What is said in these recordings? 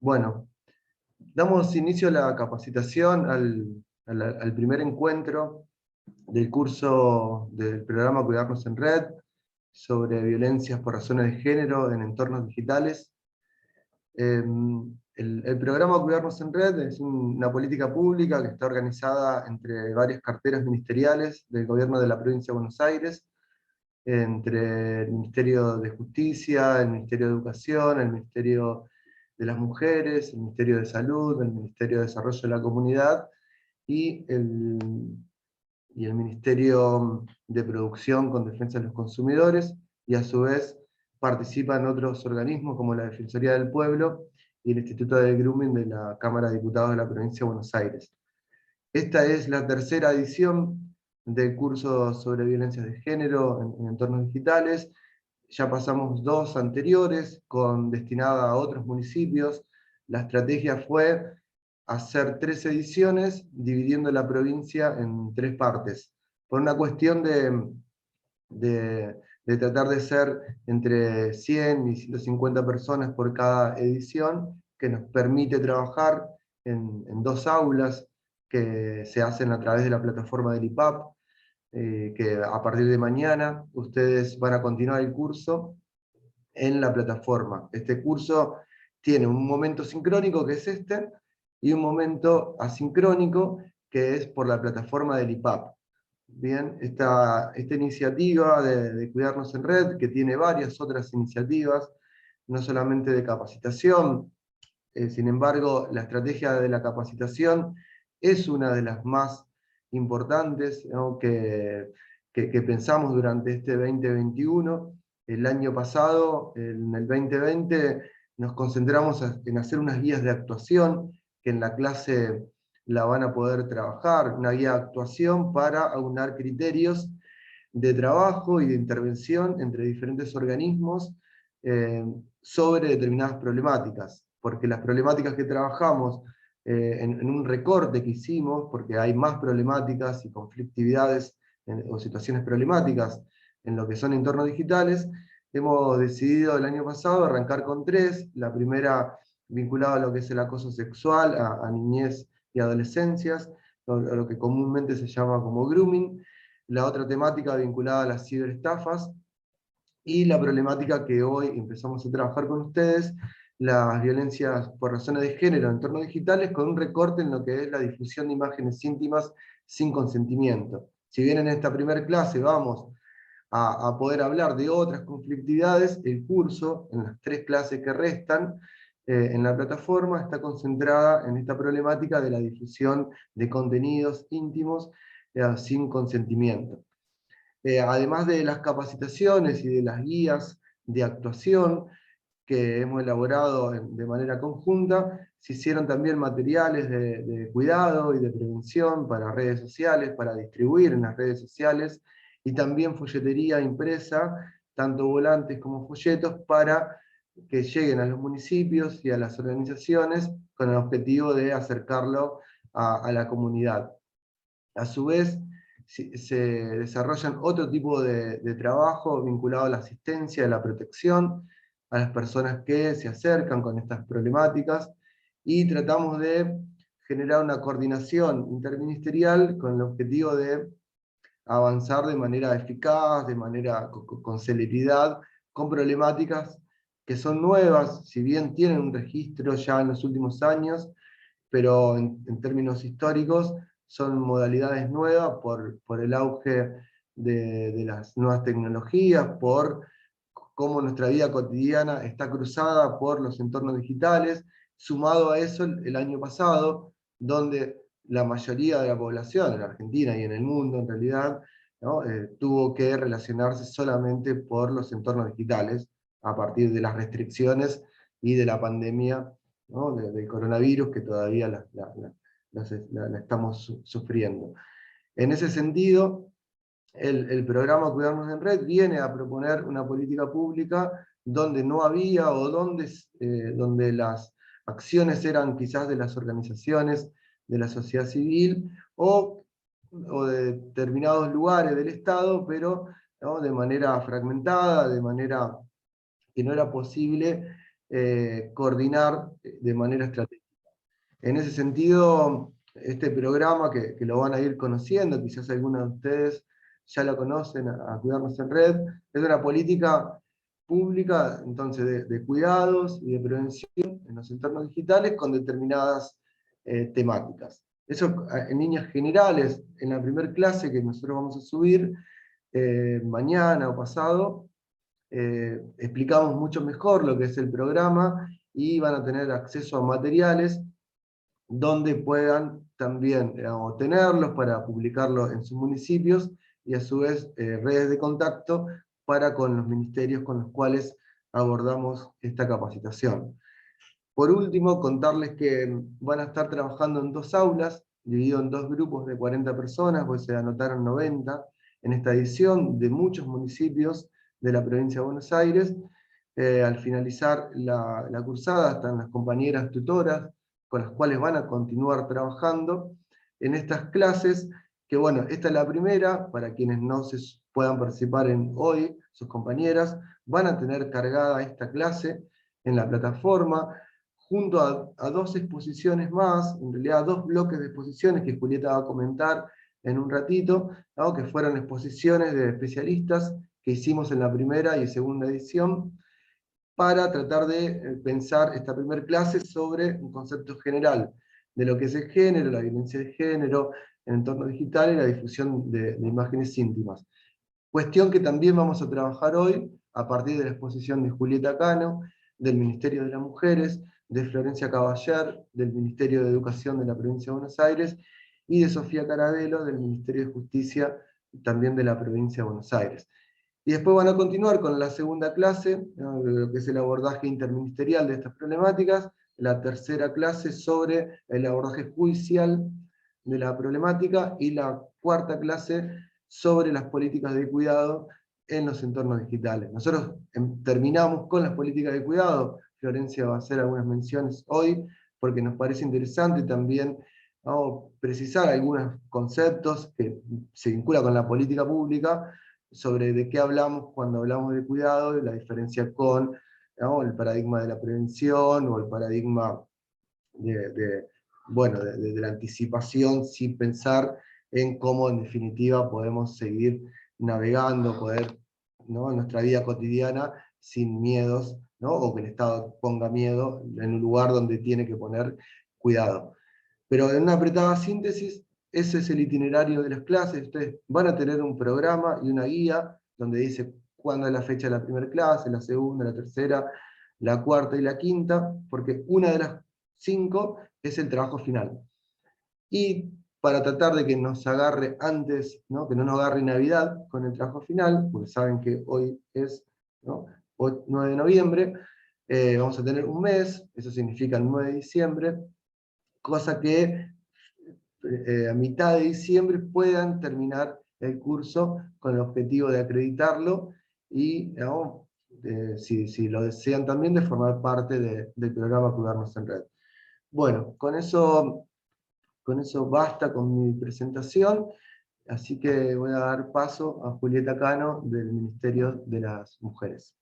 Bueno, damos inicio a la capacitación al primer encuentro del curso del programa Cuidarnos en Red sobre violencias por razones de género en entornos digitales. El programa Cuidarnos en Red es una política pública que está organizada entre varias carteras ministeriales del gobierno de la provincia de Buenos Aires, entre el Ministerio de Justicia, el Ministerio de Educación, el Ministerio de las Mujeres, el Ministerio de Salud, el Ministerio de Desarrollo de la Comunidad y el Ministerio de Producción con Defensa de los Consumidores, y a su vez participan otros organismos como la Defensoría del Pueblo y el Instituto de Grooming de la Cámara de Diputados de la Provincia de Buenos Aires. Esta es la tercera edición del curso sobre violencias de género en entornos digitales. Ya pasamos dos anteriores destinada a otros municipios. La estrategia fue hacer 3 ediciones, dividiendo la provincia en 3 partes, por una cuestión de tratar de ser entre 100 y 150 personas por cada edición, que nos permite trabajar en 2 aulas que se hacen a través de la plataforma del IPAP, que a partir de mañana ustedes van a continuar el curso en la plataforma. Este curso tiene un momento sincrónico, que es este, y un momento asincrónico, que es por la plataforma del IPAP. Bien, esta iniciativa de Cuidarnos en Red, que tiene varias otras iniciativas, no solamente de capacitación. Sin embargo, la estrategia de la capacitación es una de las más importantes, ¿no?, que pensamos durante este 2021. El año pasado, en el 2020, nos concentramos en hacer unas guías de actuación, que en la clase la van a poder trabajar, una guía de actuación para aunar criterios de trabajo y de intervención entre diferentes organismos eh, sobre determinadas problemáticas, porque las problemáticas que trabajamos en un recorte que hicimos, porque hay más problemáticas y conflictividades o situaciones problemáticas en lo que son entornos digitales, hemos decidido el año pasado arrancar con 3. La primera vinculada a lo que es el acoso sexual a niñez y adolescencias, lo que comúnmente se llama como grooming. La otra temática vinculada a las ciberestafas, y la problemática que hoy empezamos a trabajar con ustedes, las violencias por razones de género en entornos digitales, con un recorte en lo que es la difusión de imágenes íntimas sin consentimiento. Si bien en esta primera clase vamos a poder hablar de otras conflictividades, el curso, en las 3 clases que restan, en la plataforma, está concentrada en esta problemática de la difusión de contenidos íntimos sin consentimiento. Además de las capacitaciones y de las guías de actuación que hemos elaborado de manera conjunta, se hicieron también materiales de cuidado y de prevención para redes sociales, para distribuir en las redes sociales, y también folletería impresa, tanto volantes como folletos, para que lleguen a los municipios y a las organizaciones con el objetivo de acercarlo a la comunidad. A su vez, se desarrollan otro tipo de trabajo vinculado a la asistencia, a la protección, a las personas que se acercan con estas problemáticas, y tratamos de generar una coordinación interministerial con el objetivo de avanzar de manera eficaz, de manera con celeridad, con problemáticas que son nuevas, si bien tienen un registro ya en los últimos años, pero en términos históricos son modalidades nuevas por el auge de las nuevas tecnologías, por cómo nuestra vida cotidiana está cruzada por los entornos digitales, sumado a eso el año pasado, donde la mayoría de la población en Argentina y en el mundo en realidad, ¿no?, tuvo que relacionarse solamente por los entornos digitales, a partir de las restricciones y de la pandemia, ¿no?, del coronavirus, que todavía la estamos sufriendo. En ese sentido, el programa Cuidarnos en Red viene a proponer una política pública donde no había, o donde las acciones eran quizás de las organizaciones de la sociedad civil, o de determinados lugares del Estado, pero, ¿no?, de manera fragmentada, de manera que no era posible coordinar de manera estratégica. En ese sentido, este programa que lo van a ir conociendo, quizás algunos de ustedes ya lo conocen, a Cuidarnos en Red, es una política pública entonces de cuidados y de prevención en los entornos digitales con determinadas temáticas. Eso en líneas generales, en la primera clase que nosotros vamos a subir mañana o pasado, explicamos mucho mejor lo que es el programa y van a tener acceso a materiales donde puedan también tenerlos para publicarlo en sus municipios y a su vez redes de contacto para con los ministerios con los cuales abordamos esta capacitación. Por último, contarles que van a estar trabajando en 2 aulas, dividido en 2 grupos de 40 personas, pues se anotaron 90 en esta edición, de muchos municipios de la provincia de Buenos Aires. Al finalizar la cursada están las compañeras tutoras, con las cuales van a continuar trabajando en estas clases, que bueno, esta es la primera, para quienes no se puedan participar en hoy, sus compañeras, van a tener cargada esta clase en la plataforma, junto a 2 exposiciones más, en realidad 2 bloques de exposiciones que Julieta va a comentar en un ratito, ¿no? Que fueron exposiciones de especialistas que hicimos en la primera y segunda edición, para tratar de pensar esta primera clase sobre un concepto general de lo que es el género, la violencia de género, el entorno digital y la difusión de imágenes íntimas. Cuestión que también vamos a trabajar hoy a partir de la exposición de Julieta Cano, del Ministerio de las Mujeres, de Florencia Caballer, del Ministerio de Educación de la Provincia de Buenos Aires, y de Sofía Carabello, del Ministerio de Justicia, también de la Provincia de Buenos Aires. Y después van a continuar con la segunda clase, ¿no?, de lo que es el abordaje interministerial de estas problemáticas, la tercera clase sobre el abordaje judicial de la problemática, y la cuarta clase sobre las políticas de cuidado en los entornos digitales. Nosotros terminamos con las políticas de cuidado, Florencia va a hacer algunas menciones hoy, porque nos parece interesante también, ¿no?, precisar algunos conceptos que se vinculan con la política pública, sobre de qué hablamos cuando hablamos de cuidado, y la diferencia con, ¿no?, el paradigma de la prevención, o el paradigma de la anticipación, sin pensar en cómo en definitiva podemos seguir navegando, poder, ¿no?, en nuestra vida cotidiana sin miedos, ¿no?, o que el Estado ponga miedo en un lugar donde tiene que poner cuidado. Pero en una apretada síntesis, ese es el itinerario de las clases. Ustedes van a tener un programa y una guía donde dice cuándo es la fecha de la primera clase, la segunda, la tercera, la cuarta y la quinta, porque una de las 5 es el trabajo final. Y para tratar de que nos agarre antes, ¿no?, que no nos agarre Navidad con el trabajo final, porque saben que hoy es, ¿no?, 9 de noviembre, vamos a tener un mes, eso significa el 9 de diciembre, cosa que a mitad de diciembre puedan terminar el curso con el objetivo de acreditarlo y, ¿no?, si lo desean también, de formar parte del programa Cuidarnos en Red. Bueno, con eso basta con mi presentación, así que voy a dar paso a Julieta Cano, del Ministerio de las Mujeres.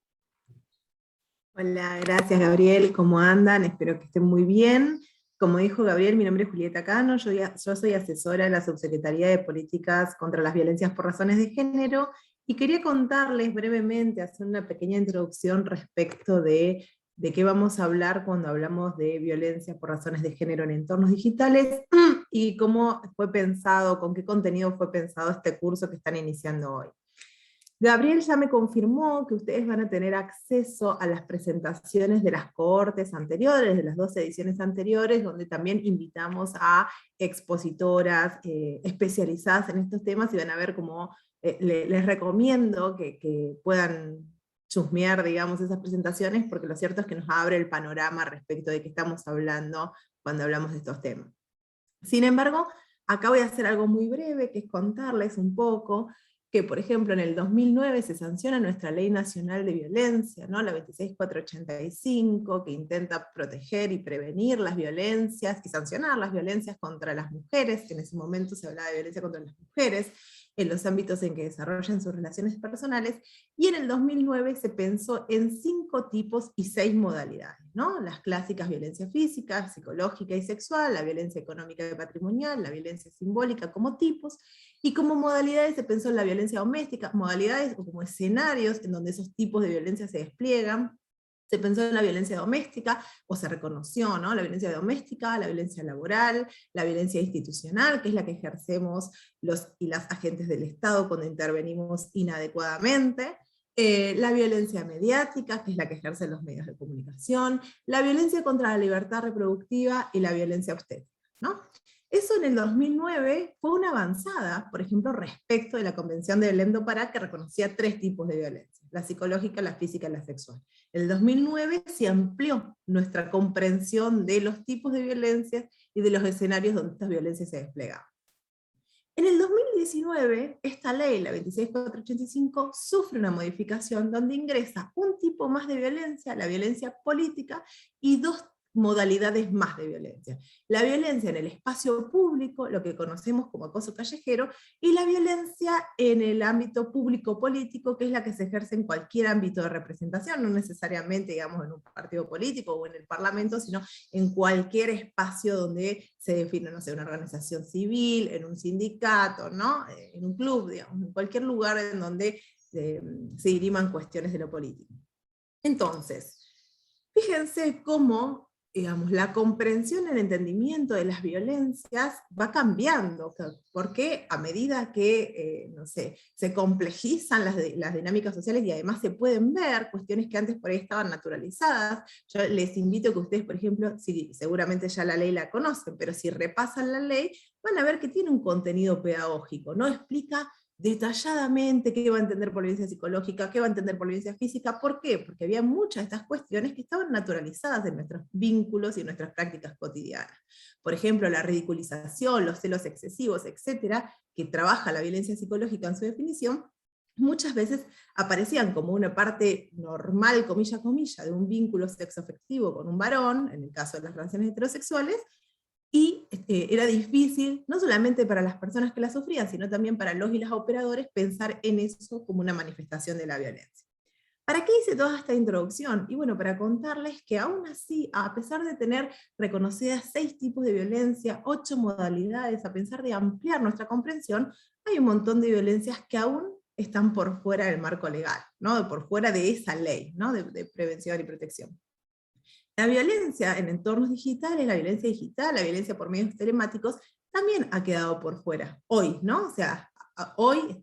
Hola, gracias Gabriel, ¿cómo andan? Espero que estén muy bien. Como dijo Gabriel, mi nombre es Julieta Cano, yo soy asesora de la Subsecretaría de Políticas contra las Violencias por Razones de Género, y quería contarles brevemente, hacer una pequeña introducción respecto de qué vamos a hablar cuando hablamos de violencia por razones de género en entornos digitales, y cómo fue pensado, con qué contenido fue pensado este curso que están iniciando hoy. Gabriel ya me confirmó que ustedes van a tener acceso a las presentaciones de las cohortes anteriores, de las 2 ediciones anteriores, donde también invitamos a expositoras especializadas en estos temas, y van a ver cómo les recomiendo que puedan chusmear, digamos, esas presentaciones, porque lo cierto es que nos abre el panorama respecto de qué estamos hablando cuando hablamos de estos temas. Sin embargo, acá voy a hacer algo muy breve, que es contarles un poco que, por ejemplo, en el 2009 se sanciona nuestra Ley Nacional de Violencia, ¿no?, la 26485, que intenta proteger y prevenir las violencias, y sancionar las violencias contra las mujeres, que en ese momento se hablaba de violencia contra las mujeres, en los ámbitos en que desarrollan sus relaciones personales, y en el 2009 se pensó en 5 tipos y 6 modalidades, ¿no? Las clásicas: violencia física, psicológica y sexual, la violencia económica y patrimonial, la violencia simbólica como tipos, y como modalidades se pensó en la violencia doméstica, modalidades o como escenarios en donde esos tipos de violencia se despliegan. Se pensó en la violencia doméstica, o se reconoció, ¿no? La violencia doméstica, la violencia laboral, la violencia institucional, que es la que ejercemos los y las agentes del Estado cuando intervenimos inadecuadamente, la violencia mediática, que es la que ejercen los medios de comunicación, la violencia contra la libertad reproductiva y la violencia obstétrica, ¿no? Eso en el 2009 fue una avanzada, por ejemplo, respecto de la Convención de Belém do Pará, que reconocía 3 tipos de violencia: la psicológica, la física y la sexual. En el 2009 se amplió nuestra comprensión de los tipos de violencia y de los escenarios donde estas violencias se desplegaban. En el 2019, esta ley, la 26485, sufre una modificación donde ingresa un tipo más de violencia, la violencia política, y 2 modalidades más de violencia: la violencia en el espacio público, lo que conocemos como acoso callejero, y la violencia en el ámbito público-político, que es la que se ejerce en cualquier ámbito de representación, no necesariamente, digamos, en un partido político o en el Parlamento, sino en cualquier espacio donde se define, no sé, una organización civil, en un sindicato, ¿no? En un club, digamos, en cualquier lugar en donde se diriman cuestiones de lo político. Entonces, fíjense cómo, digamos, la comprensión, el entendimiento de las violencias va cambiando, porque a medida que, no sé, se complejizan las dinámicas sociales y además se pueden ver cuestiones que antes por ahí estaban naturalizadas. Yo les invito a que ustedes, por ejemplo, seguramente ya la ley la conocen, pero si repasan la ley, van a ver que tiene un contenido pedagógico, ¿no? Explica detalladamente qué va a entender por violencia psicológica, qué va a entender por violencia física. ¿Por qué? Porque había muchas de estas cuestiones que estaban naturalizadas en nuestros vínculos y en nuestras prácticas cotidianas. Por ejemplo, la ridiculización, los celos excesivos, etcétera, que trabaja la violencia psicológica en su definición, muchas veces aparecían como una parte normal, comilla, comilla, de un vínculo sexoafectivo con un varón, en el caso de las relaciones heterosexuales, y era difícil, no solamente para las personas que la sufrían, sino también para los y las operadores, pensar en eso como una manifestación de la violencia. ¿Para qué hice toda esta introducción? Y bueno, para contarles que aún así, a pesar de tener reconocidas 6 tipos de violencia, 8 modalidades, a pesar de ampliar nuestra comprensión, hay un montón de violencias que aún están por fuera del marco legal, ¿no? Por fuera de esa ley, ¿no? de prevención y protección. La violencia en entornos digitales, la violencia digital, la violencia por medios telemáticos, también ha quedado por fuera, hoy, ¿no? O sea, hoy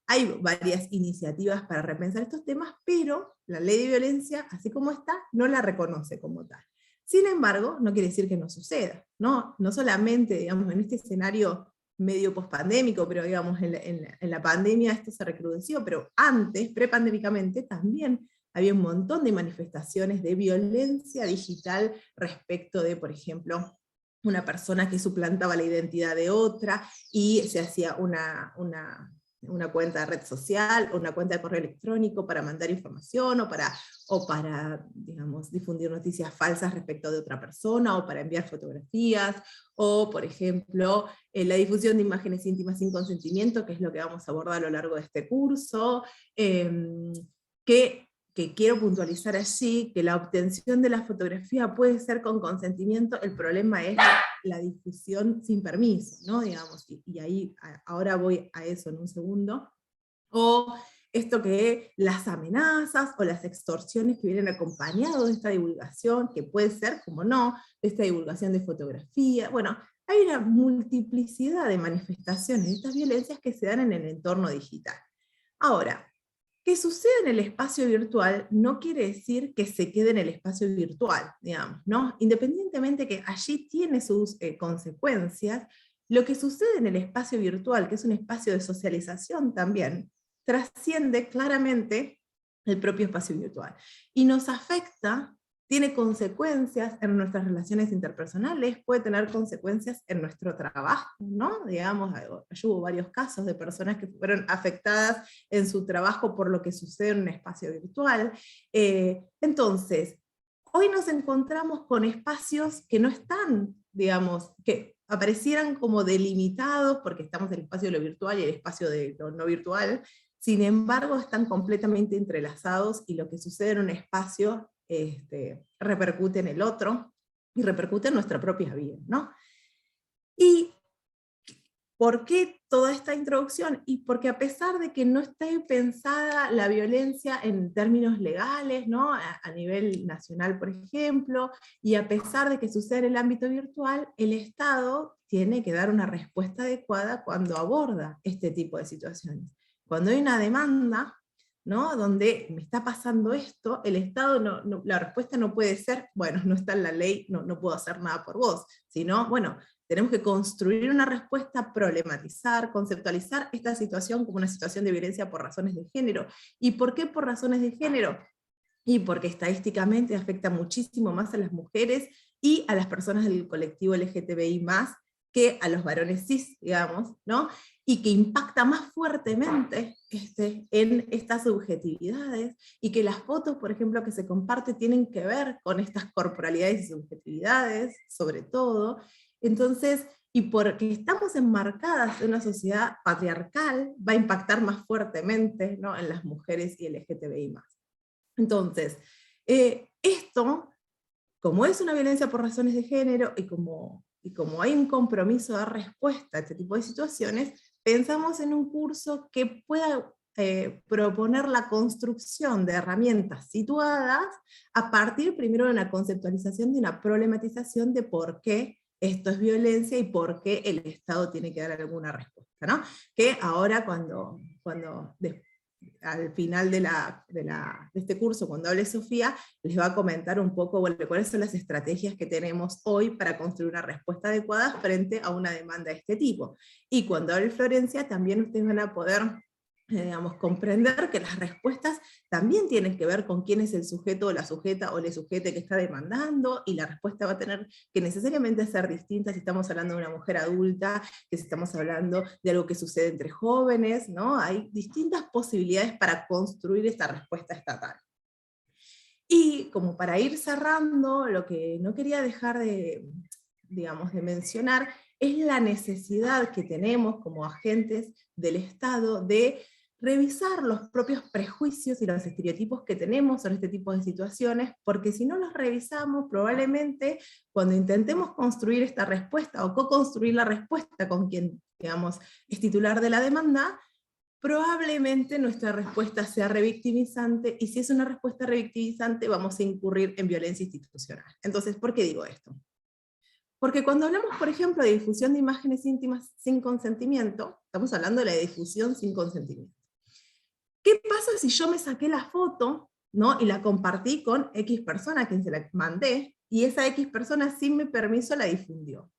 hay varias iniciativas para repensar estos temas, pero la ley de violencia, así como está, no la reconoce como tal. Sin embargo, no quiere decir que no suceda, ¿no? No solamente, digamos, en este escenario medio pospandémico, pero digamos, en la pandemia esto se recrudeció, pero antes, prepandémicamente, también había un montón de manifestaciones de violencia digital respecto de, por ejemplo, una persona que suplantaba la identidad de otra y se hacía una cuenta de red social, o una cuenta de correo electrónico para mandar información, o para, digamos, difundir noticias falsas respecto de otra persona, o para enviar fotografías, o, por ejemplo, la difusión de imágenes íntimas sin consentimiento, que es lo que vamos a abordar a lo largo de este curso, que quiero puntualizar allí, que la obtención de la fotografía puede ser con consentimiento, el problema es la difusión sin permiso, ¿no? Digamos, y ahí, ahora voy a eso en un segundo. O esto que las amenazas o las extorsiones que vienen acompañados de esta divulgación, que puede ser, como no, de esta divulgación de fotografía. Bueno, hay una multiplicidad de manifestaciones de estas violencias que se dan en el entorno digital. Ahora, que suceda en el espacio virtual no quiere decir que se quede en el espacio virtual, digamos, ¿no? Independientemente que allí tiene sus consecuencias, lo que sucede en el espacio virtual, que es un espacio de socialización también, trasciende claramente el propio espacio virtual. Y nos afecta, tiene consecuencias en nuestras relaciones interpersonales, puede tener consecuencias en nuestro trabajo, ¿no? Digamos, yo hubo varios casos de personas que fueron afectadas en su trabajo por lo que sucede en un espacio virtual. Entonces, hoy nos encontramos con espacios que no están, digamos, que aparecieran como delimitados, porque estamos en el espacio de lo virtual y el espacio de lo no virtual, sin embargo están completamente entrelazados, y lo que sucede en un espacio repercute en el otro, y repercute en nuestra propia vida, ¿no? Y ¿por qué toda esta introducción? Y porque a pesar de que no esté pensada la violencia en términos legales, ¿no? A nivel nacional, por ejemplo, y a pesar de que sucede en el ámbito virtual, el Estado tiene que dar una respuesta adecuada cuando aborda este tipo de situaciones. Cuando hay una demanda, ¿no? Donde me está pasando esto, el Estado la respuesta no puede ser, bueno, no está en la ley, no puedo hacer nada por vos, sino, bueno, tenemos que construir una respuesta, problematizar, conceptualizar esta situación como una situación de violencia por razones de género. ¿Y por qué por razones de género? Y porque estadísticamente afecta muchísimo más a las mujeres y a las personas del colectivo LGTBI+, que a los varones cis, digamos, ¿no? Y que impacta más fuertemente en estas subjetividades, y que las fotos, por ejemplo, que se comparten tienen que ver con estas corporalidades y subjetividades, sobre todo. Entonces, y porque estamos enmarcadas en una sociedad patriarcal, va a impactar más fuertemente, ¿no? En las mujeres y LGTBI+. Entonces, esto, como es una violencia por razones de género, y como hay un compromiso de dar respuesta a este tipo de situaciones, pensamos en un curso que pueda proponer la construcción de herramientas situadas a partir primero de una conceptualización, de una problematización de por qué esto es violencia y por qué el Estado tiene que dar alguna respuesta, ¿no? Que ahora al final de este curso, cuando hable Sofía, les va a comentar un poco, bueno, cuáles son las estrategias que tenemos hoy para construir una respuesta adecuada frente a una demanda de este tipo. Y cuando hable Florencia, también ustedes van a poder, digamos, comprender que las respuestas también tienen que ver con quién es el sujeto o la sujeta o le sujete que está demandando, y la respuesta va a tener que necesariamente ser distinta si estamos hablando de una mujer adulta, que si estamos hablando de algo que sucede entre jóvenes, ¿no? Hay distintas posibilidades para construir esta respuesta estatal. Y como para ir cerrando, lo que no quería dejar digamos, de mencionar es la necesidad que tenemos como agentes del Estado de revisar los propios prejuicios y los estereotipos que tenemos sobre este tipo de situaciones, porque si no los revisamos, probablemente cuando intentemos construir esta respuesta o co-construir la respuesta con quien, digamos, es titular de la demanda, probablemente nuestra respuesta sea revictimizante, y si es una respuesta revictimizante vamos a incurrir en violencia institucional. Entonces, ¿por qué digo esto? Porque cuando hablamos, por ejemplo, de difusión de imágenes íntimas sin consentimiento, estamos hablando de la difusión sin consentimiento. ¿Qué pasa si yo me saqué la foto, ¿no? Y la compartí con X persona a quien se la mandé, y esa X persona sin mi permiso la difundió?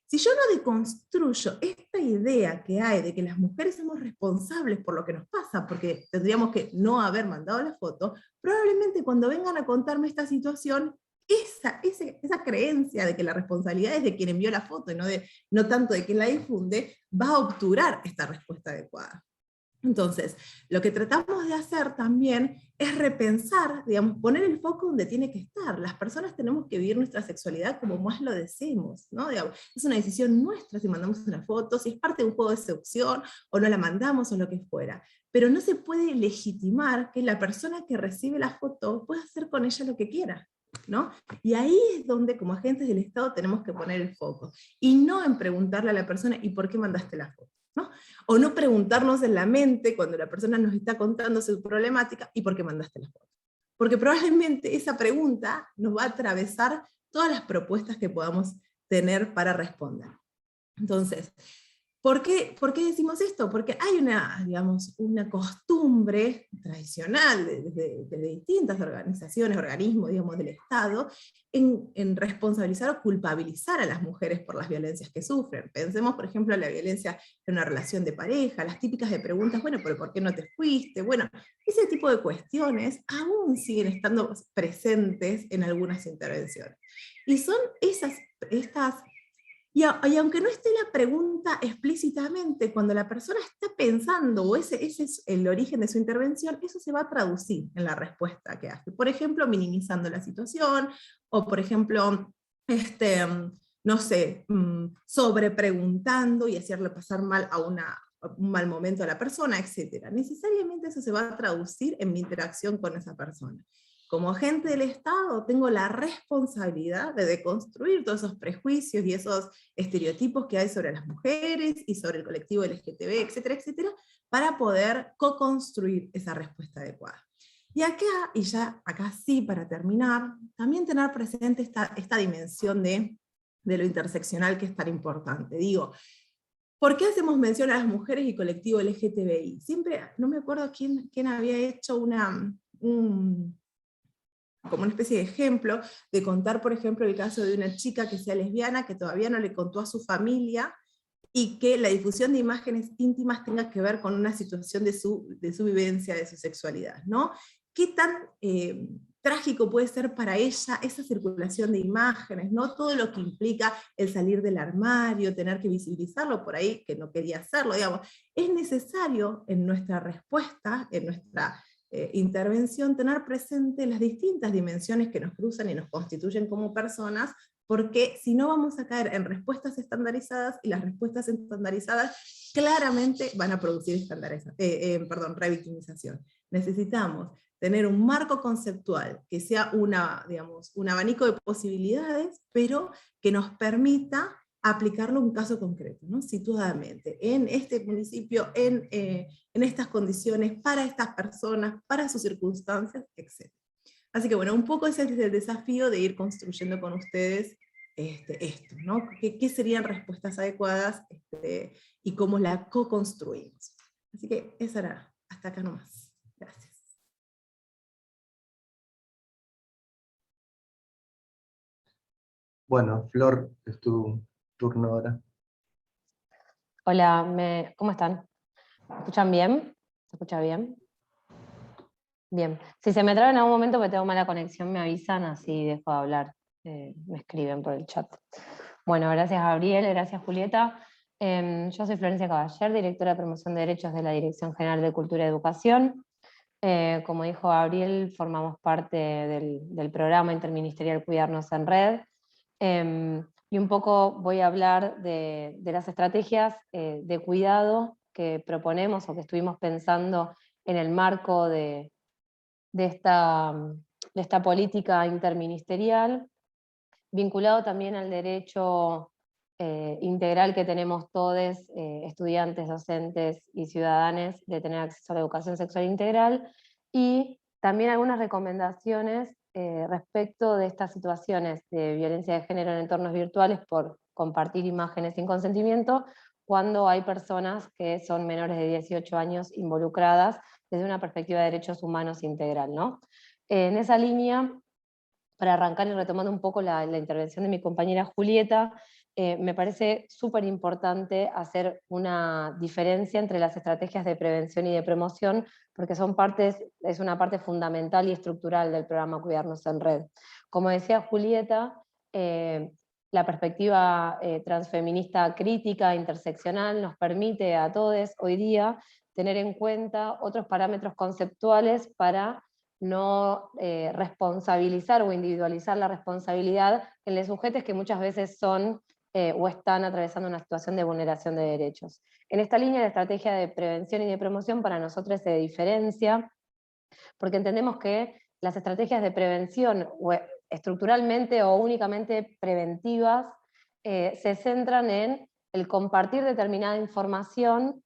Si yo no deconstruyo esta idea que hay de que las mujeres somos responsables por lo que nos pasa, porque tendríamos que no haber mandado la foto, probablemente cuando vengan a contarme esta situación, esa creencia de que la responsabilidad es de quien envió la foto y no tanto de quien la difunde, va a obturar esta respuesta adecuada. Entonces, lo que tratamos de hacer también es repensar, digamos, poner el foco donde tiene que estar. Las personas tenemos que vivir nuestra sexualidad como más lo deseemos, ¿no? Digamos, es una decisión nuestra si mandamos una foto, si es parte de un juego de seducción, o no la mandamos, o lo que fuera. Pero no se puede legitimar que la persona que recibe la foto pueda hacer con ella lo que quiera, ¿no? Y ahí es donde, como agentes del Estado, tenemos que poner el foco. Y no en preguntarle a la persona, ¿y por qué mandaste la foto? ¿No? O no preguntarnos en la mente, cuando la persona nos está contando su problemática, ¿y por qué mandaste la foto? Porque probablemente esa pregunta nos va a atravesar todas las propuestas que podamos tener para responder. Entonces, ¿por qué decimos esto? Porque hay digamos, una costumbre tradicional de distintas organizaciones, organismos, digamos, del Estado, en responsabilizar o culpabilizar a las mujeres por las violencias que sufren. Pensemos, por ejemplo, en la violencia en una relación de pareja, las típicas de preguntas, bueno, pero ¿por qué no te fuiste? Bueno, ese tipo de cuestiones aún siguen estando presentes en algunas intervenciones. Y son y aunque no esté la pregunta explícitamente, cuando la persona está pensando, o ese es el origen de su intervención, eso se va a traducir en la respuesta que hace. Por ejemplo, minimizando la situación, o por ejemplo, no sé, sobrepreguntando y hacerle pasar mal a un mal momento a la persona, etc. Necesariamente eso se va a traducir en mi interacción con esa persona. Como agente del Estado tengo la responsabilidad de deconstruir todos esos prejuicios y esos estereotipos que hay sobre las mujeres y sobre el colectivo LGTB, etcétera, etcétera, para poder co-construir esa respuesta adecuada. Y acá, y ya acá sí para terminar, también tener presente esta dimensión de lo interseccional que es tan importante. Digo, ¿por qué hacemos mención a las mujeres y colectivo LGTBI? Siempre, no me acuerdo quién había hecho como una especie de ejemplo, de contar, por ejemplo, el caso de una chica que sea lesbiana, que todavía no le contó a su familia, y que la difusión de imágenes íntimas tenga que ver con una situación de su vivencia, de su sexualidad, ¿no? ¿Qué tan trágico puede ser para ella esa circulación de imágenes, ¿no? Todo lo que implica el salir del armario, tener que visibilizarlo por ahí, que no quería hacerlo, digamos. Es necesario en nuestra respuesta, en nuestra intervención, tener presente las distintas dimensiones que nos cruzan y nos constituyen como personas, porque si no vamos a caer en respuestas estandarizadas, y las respuestas estandarizadas claramente van a producir revictimización. Necesitamos tener un marco conceptual que sea digamos, un abanico de posibilidades, pero que nos permita aplicarlo a un caso concreto, ¿no? Situadamente, en este municipio, en estas condiciones, para estas personas, para sus circunstancias, etc. Así que bueno, un poco ese es el desafío de ir construyendo con ustedes esto, ¿no? ¿Qué serían respuestas adecuadas y cómo la co-construimos? Así que esa era, hasta acá nomás. Gracias. Bueno, Flor, es tu turno ahora. Hola, ¿cómo están? ¿Me escuchan bien? ¿Se escucha bien? Bien. Si se me traba en algún momento porque tengo mala conexión, me avisan, así dejo de hablar. Me escriben por el chat. Bueno, gracias Gabriel, gracias Julieta. Yo soy Florencia Caballer, directora de Promoción de Derechos de la Dirección General de Cultura y Educación. Como dijo Gabriel, formamos parte del programa interministerial Cuidarnos en Red. Y un poco voy a hablar de las estrategias de cuidado que proponemos o que estuvimos pensando en el marco de esta política interministerial, vinculado también al derecho integral que tenemos todos, estudiantes, docentes y ciudadanos, de tener acceso a la educación sexual integral, y también algunas recomendaciones respecto de estas situaciones de violencia de género en entornos virtuales por compartir imágenes sin consentimiento, cuando hay personas que son menores de 18 años involucradas desde una perspectiva de derechos humanos integral, ¿no? En esa línea, para arrancar y retomando un poco la intervención de mi compañera Julieta, me parece súper importante hacer una diferencia entre las estrategias de prevención y de promoción, porque es una parte fundamental y estructural del programa Cuidarnos en Red. Como decía Julieta, la perspectiva transfeminista crítica, interseccional, nos permite a todos hoy día tener en cuenta otros parámetros conceptuales para no responsabilizar o individualizar la responsabilidad en los sujetos que muchas veces son o están atravesando una situación de vulneración de derechos. En esta línea, la estrategia de prevención y de promoción para nosotros se diferencia, porque entendemos que las estrategias de prevención, estructuralmente o únicamente preventivas, se centran en el compartir determinada información,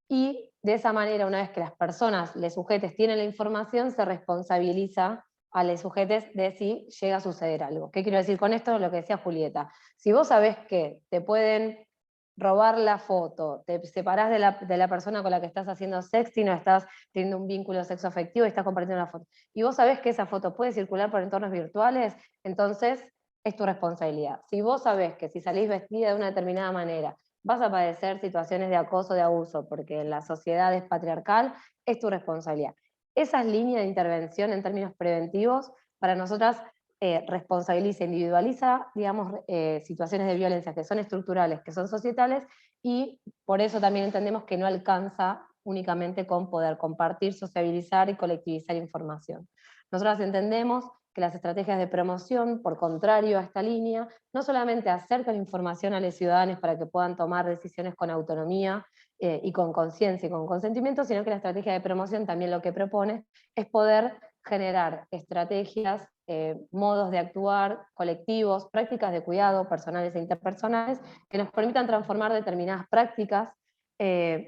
y de esa manera, una vez que las personas, les sujetes, tienen la información, se responsabiliza a los sujetes de si llega a suceder algo. ¿Qué quiero decir con esto? Lo que decía Julieta. Si vos sabés que te pueden robar la foto, te separás de la persona con la que estás haciendo sexting o estás teniendo un vínculo sexoafectivo y estás compartiendo una foto, y vos sabés que esa foto puede circular por entornos virtuales, entonces es tu responsabilidad. Si vos sabés que si salís vestida de una determinada manera vas a padecer situaciones de acoso, de abuso, porque la sociedad es patriarcal, es tu responsabilidad. Esas líneas de intervención en términos preventivos, para nosotras responsabiliza, individualiza, digamos, situaciones de violencia que son estructurales, que son societales, y por eso también entendemos que no alcanza únicamente con poder compartir, sociabilizar y colectivizar información. Nosotras entendemos que las estrategias de promoción, por contrario a esta línea, no solamente acercan información a los ciudadanos para que puedan tomar decisiones con autonomía y con conciencia y con consentimiento, sino que la estrategia de promoción también lo que propone es poder generar estrategias, modos de actuar, colectivos, prácticas de cuidado personales e interpersonales, que nos permitan transformar determinadas prácticas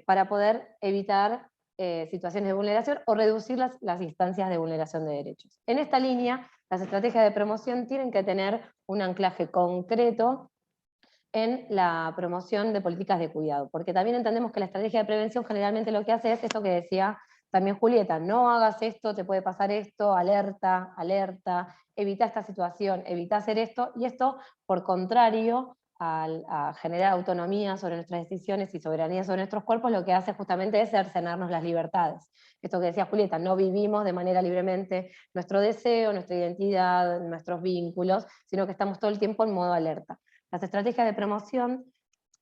para poder evitar situaciones de vulneración o reducir las instancias de vulneración de derechos. En esta línea, las estrategias de promoción tienen que tener un anclaje concreto en la promoción de políticas de cuidado, porque también entendemos que la estrategia de prevención generalmente lo que hace es esto que decía también Julieta: no hagas esto, te puede pasar esto, alerta, alerta, evita esta situación, evita hacer esto, y esto, por contrario a generar autonomía sobre nuestras decisiones y soberanía sobre nuestros cuerpos, lo que hace justamente es cercenarnos las libertades. Esto que decía Julieta, no vivimos de manera libremente nuestro deseo, nuestra identidad, nuestros vínculos, sino que estamos todo el tiempo en modo alerta. Las estrategias de promoción,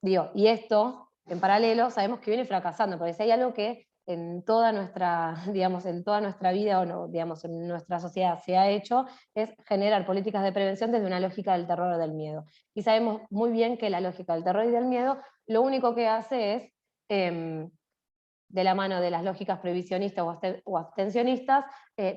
digo, y esto, en paralelo, sabemos que viene fracasando, porque si hay algo que en toda nuestra, digamos, en toda nuestra vida, o no, digamos, en nuestra sociedad se ha hecho, es generar políticas de prevención desde una lógica del terror o del miedo. Y sabemos muy bien que la lógica del terror y del miedo, lo único que hace es, de la mano de las lógicas previsionistas o abstencionistas,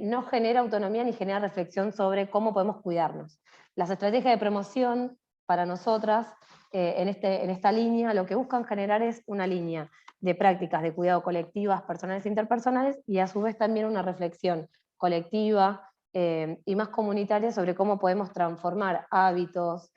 no genera autonomía ni genera reflexión sobre cómo podemos cuidarnos. Las estrategias de promoción, para nosotras, en esta línea, lo que buscan generar es una línea de prácticas de cuidado colectivas, personales e interpersonales, y a su vez también una reflexión colectiva y más comunitaria sobre cómo podemos transformar hábitos,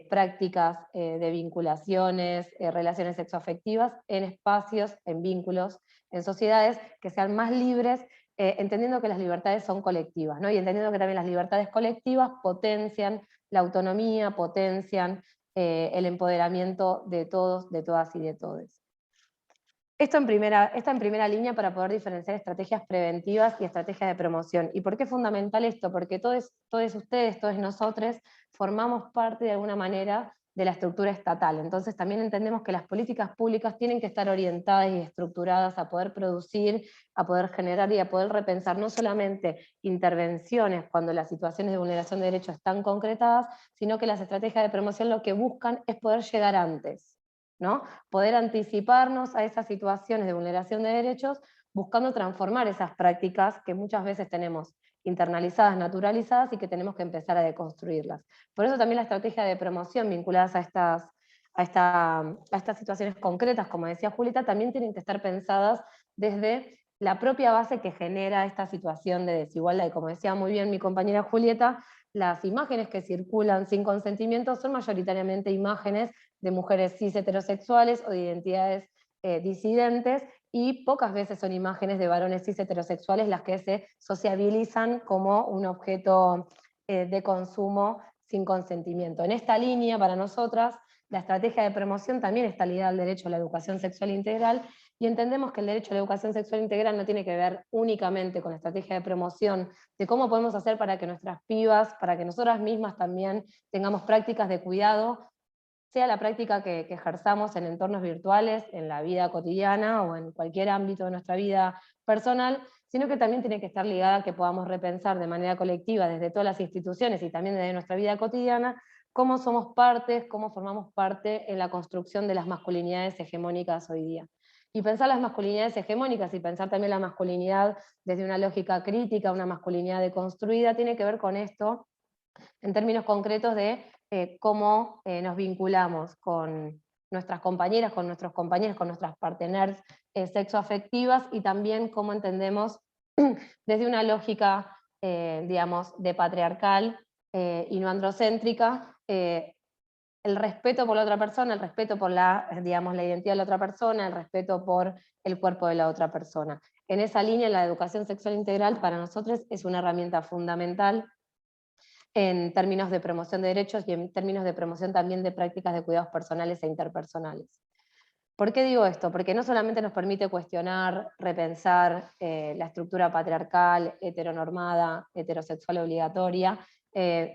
prácticas de vinculaciones, relaciones sexoafectivas en espacios, en vínculos, en sociedades que sean más libres, entendiendo que las libertades son colectivas, ¿no? Y entendiendo que también las libertades colectivas potencian la autonomía, potencian el empoderamiento de todos, de todas y de todes. Esta en primera línea para poder diferenciar estrategias preventivas y estrategias de promoción. ¿Y por qué es fundamental esto? Porque todos ustedes, todos nosotros, formamos parte de alguna manera de la estructura estatal. Entonces también entendemos que las políticas públicas tienen que estar orientadas y estructuradas a poder producir, a poder generar y a poder repensar no solamente intervenciones cuando las situaciones de vulneración de derechos están concretadas, sino que las estrategias de promoción lo que buscan es poder llegar antes, ¿no? Poder anticiparnos a esas situaciones de vulneración de derechos, buscando transformar esas prácticas que muchas veces tenemos internalizadas, naturalizadas, y que tenemos que empezar a deconstruirlas. Por eso también la estrategia de promoción vinculadas a estas situaciones concretas, como decía Julieta, también tienen que estar pensadas desde la propia base que genera esta situación de desigualdad. Y como decía muy bien mi compañera Julieta, las imágenes que circulan sin consentimiento son mayoritariamente imágenes de mujeres cis heterosexuales o de identidades disidentes, y pocas veces son imágenes de varones cis heterosexuales las que se sociabilizan como un objeto de consumo sin consentimiento. En esta línea, para nosotras, la estrategia de promoción también está ligada al derecho a la educación sexual integral, y entendemos que el derecho a la educación sexual integral no tiene que ver únicamente con la estrategia de promoción de cómo podemos hacer para que nuestras pibas, para que nosotras mismas también tengamos prácticas de cuidado, sea la práctica que ejerzamos en entornos virtuales, en la vida cotidiana o en cualquier ámbito de nuestra vida personal, sino que también tiene que estar ligada a que podamos repensar de manera colectiva desde todas las instituciones y también desde nuestra vida cotidiana cómo somos partes, cómo formamos parte en la construcción de las masculinidades hegemónicas hoy día. Y pensar las masculinidades hegemónicas y pensar también la masculinidad desde una lógica crítica, una masculinidad deconstruida, tiene que ver con esto, en términos concretos de cómo nos vinculamos con nuestras compañeras, con nuestros compañeros, con nuestras partners sexoafectivas, y también cómo entendemos desde una lógica, digamos, de patriarcal y no androcéntrica, el respeto por la otra persona, el respeto por digamos, la identidad de la otra persona, el respeto por el cuerpo de la otra persona. En esa línea, la educación sexual integral para nosotros es una herramienta fundamental en términos de promoción de derechos y en términos de promoción también de prácticas de cuidados personales e interpersonales. ¿Por qué digo esto? Porque no solamente nos permite cuestionar, repensar la estructura patriarcal, heteronormada, heterosexual obligatoria,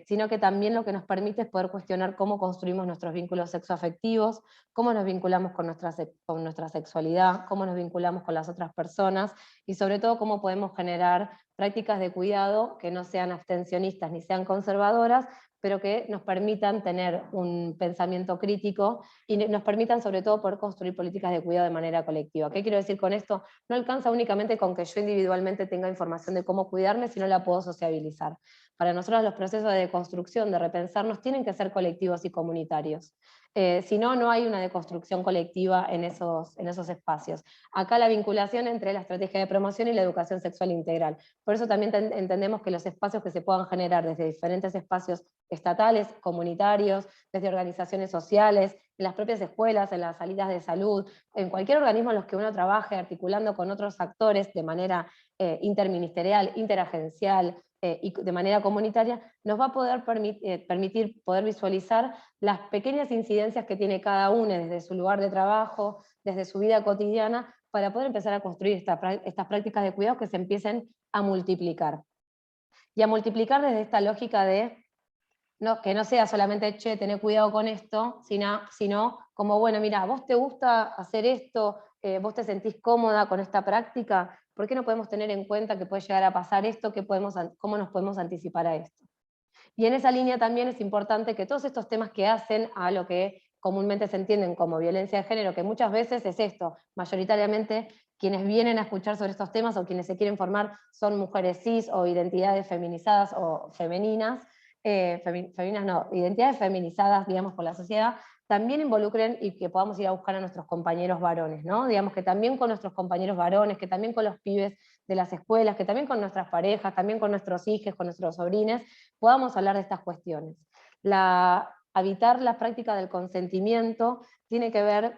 sino que también lo que nos permite es poder cuestionar cómo construimos nuestros vínculos sexoafectivos, cómo nos vinculamos con nuestra sexualidad, cómo nos vinculamos con las otras personas, y sobre todo cómo podemos generar prácticas de cuidado que no sean abstencionistas ni sean conservadoras, pero que nos permitan tener un pensamiento crítico y nos permitan sobre todo poder construir políticas de cuidado de manera colectiva. ¿Qué quiero decir con esto? No alcanza únicamente con que yo individualmente tenga información de cómo cuidarme, sino la puedo sociabilizar. Para nosotros los procesos de deconstrucción, de repensarnos, tienen que ser colectivos y comunitarios. Si no, no hay una deconstrucción colectiva en esos espacios. Acá la vinculación entre la estrategia de promoción y la educación sexual integral. Por eso también entendemos que los espacios que se puedan generar desde diferentes espacios estatales, comunitarios, desde organizaciones sociales, en las propias escuelas, en las salidas de salud, en cualquier organismo en los que uno trabaje articulando con otros actores de manera interministerial, interagencial, y de manera comunitaria, nos va a poder permitir poder visualizar las pequeñas incidencias que tiene cada uno desde su lugar de trabajo, desde su vida cotidiana, para poder empezar a construir estas prácticas de cuidado que se empiecen a multiplicar. Y a multiplicar desde esta lógica de que no sea solamente, che, tener cuidado con esto, sino como, bueno, mira, vos te gusta hacer esto, vos te sentís cómoda con esta práctica, ¿por qué no podemos tener en cuenta que puede llegar a pasar esto, cómo nos podemos anticipar a esto? Y en esa línea también es importante que todos estos temas que hacen a lo que comúnmente se entienden como violencia de género, que muchas veces es esto, mayoritariamente quienes vienen a escuchar sobre estos temas o quienes se quieren formar son mujeres cis o identidades feminizadas o femeninas, femeninas no, identidades feminizadas, digamos, por la sociedad, también involucren y que podamos ir a buscar a nuestros compañeros varones, ¿no? Digamos que también con nuestros compañeros varones, que también con los pibes de las escuelas, que también con nuestras parejas, también con nuestros hijos, con nuestros sobrines, podamos hablar de estas cuestiones. Habitar la práctica del consentimiento tiene que ver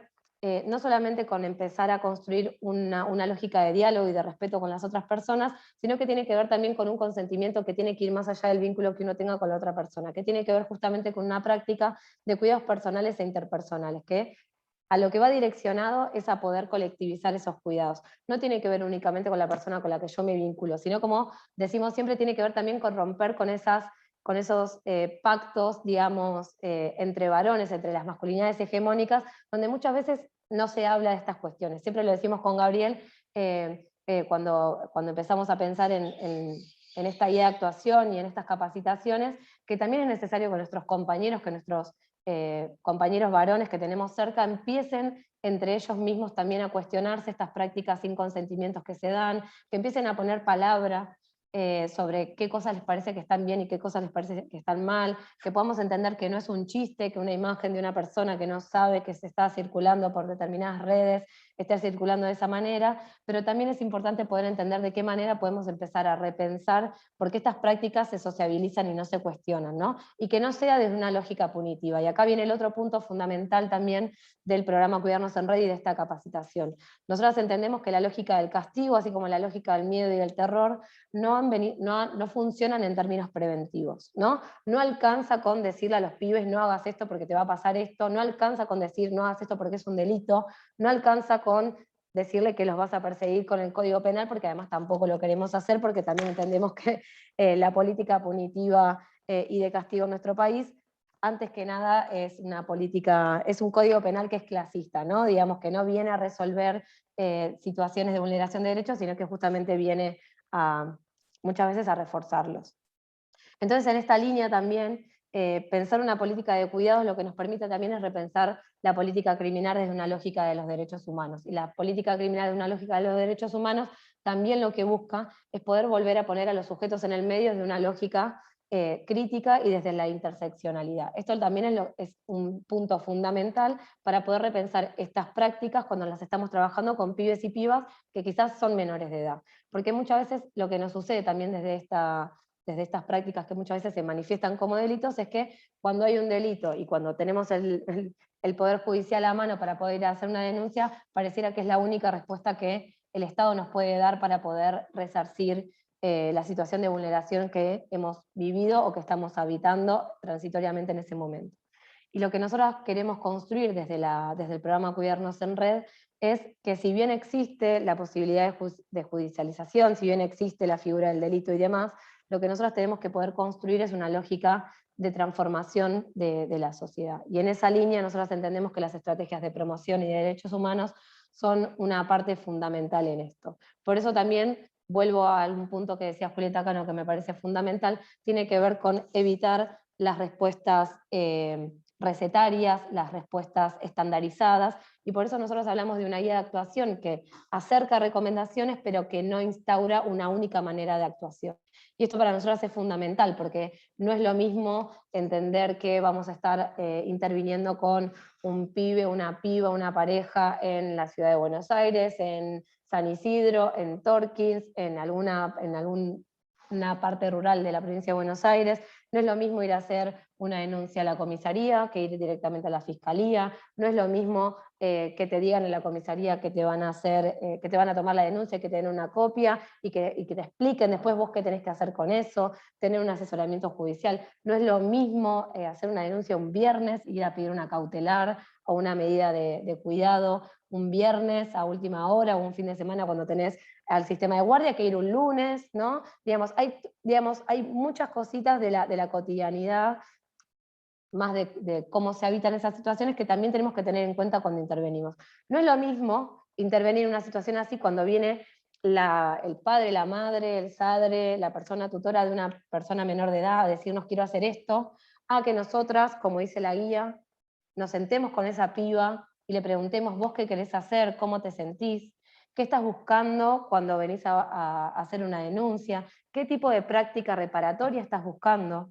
no solamente con empezar a construir una lógica de diálogo y de respeto con las otras personas, sino que tiene que ver también con un consentimiento que tiene que ir más allá del vínculo que uno tenga con la otra persona, que tiene que ver justamente con una práctica de cuidados personales e interpersonales, que a lo que va direccionado es a poder colectivizar esos cuidados. No tiene que ver únicamente con la persona con la que yo me vinculo, sino, como decimos siempre, tiene que ver también con romper con esos pactos, digamos, entre varones, entre las masculinidades hegemónicas, donde muchas veces no se habla de estas cuestiones. Siempre lo decimos con Gabriel, cuando empezamos a pensar en esta guía de actuación y en estas capacitaciones, que también es necesario que nuestros compañeros, que nuestros compañeros varones que tenemos cerca empiecen entre ellos mismos también a cuestionarse estas prácticas sin consentimientos que se dan, que empiecen a poner palabra sobre qué cosas les parece que están bien y qué cosas les parece que están mal, que podamos entender que no es un chiste, que una imagen de una persona que no sabe que se está circulando por determinadas redes esté circulando de esa manera, pero también es importante poder entender de qué manera podemos empezar a repensar por qué estas prácticas se sociabilizan y no se cuestionan, ¿no? Y que no sea desde una lógica punitiva. Y acá viene el otro punto fundamental también del programa Cuidarnos en Red y de esta capacitación. Nosotros entendemos que la lógica del castigo, así como la lógica del miedo y del terror, no funcionan en términos preventivos, ¿no? No alcanza con decirle a los pibes no hagas esto porque te va a pasar esto, no alcanza con decir no hagas esto porque es un delito, no alcanza con decirle que los vas a perseguir con el Código Penal, porque además tampoco lo queremos hacer, porque también entendemos que la política punitiva y de castigo en nuestro país, antes que nada es un Código Penal que es clasista, ¿no? Digamos que no viene a resolver situaciones de vulneración de derechos, sino que justamente viene muchas veces a reforzarlos. Entonces, en esta línea también, pensar una política de cuidados lo que nos permite también es repensar la política criminal desde una lógica de los derechos humanos. Y la política criminal de una lógica de los derechos humanos también lo que busca es poder volver a poner a los sujetos en el medio desde una lógica crítica y desde la interseccionalidad. Esto también es un punto fundamental para poder repensar estas prácticas cuando las estamos trabajando con pibes y pibas que quizás son menores de edad. Porque muchas veces lo que nos sucede también desde estas prácticas que muchas veces se manifiestan como delitos, es que cuando hay un delito y cuando tenemos el Poder Judicial a mano para poder ir a hacer una denuncia, pareciera que es la única respuesta que el Estado nos puede dar para poder resarcir la situación de vulneración que hemos vivido o que estamos habitando transitoriamente en ese momento. Y lo que nosotros queremos construir desde el programa Cuidarnos en Red es que, si bien existe la posibilidad de judicialización, si bien existe la figura del delito y demás, lo que nosotros tenemos que poder construir es una lógica de transformación de la sociedad. Y en esa línea nosotros entendemos que las estrategias de promoción y de derechos humanos son una parte fundamental en esto. Por eso también vuelvo a un punto que decía Julieta Cano que me parece fundamental, tiene que ver con evitar las respuestas recetarias, las respuestas estandarizadas, y por eso nosotros hablamos de una guía de actuación que acerca recomendaciones, pero que no instaura una única manera de actuación. Y esto para nosotros es fundamental, porque no es lo mismo entender que vamos a estar interviniendo con un pibe, una piba, una pareja en la ciudad de Buenos Aires, en San Isidro, en Torkins, en alguna parte rural de la provincia de Buenos Aires. No es lo mismo ir a hacer una denuncia a la comisaría que ir directamente a la fiscalía. No es lo mismo que te digan en la comisaría que te van a hacer, que te van a tomar la denuncia, que te den una copia y que te expliquen después vos qué tenés que hacer con eso, tener un asesoramiento judicial. No es lo mismo hacer una denuncia un viernes, ir a pedir una cautelar o una medida de cuidado un viernes a última hora o un fin de semana cuando tenés al sistema de guardia que ir un lunes, ¿no? Hay muchas cositas de la cotidianidad, más de cómo se habitan esas situaciones, que también tenemos que tener en cuenta cuando intervenimos. No es lo mismo intervenir en una situación así cuando viene el padre, la madre, el sadre, la persona tutora de una persona menor de edad a decirnos quiero hacer esto, a que nosotras, como dice la guía, nos sentemos con esa piba y le preguntemos vos qué querés hacer, cómo te sentís, qué estás buscando cuando venís a hacer una denuncia, qué tipo de práctica reparatoria estás buscando.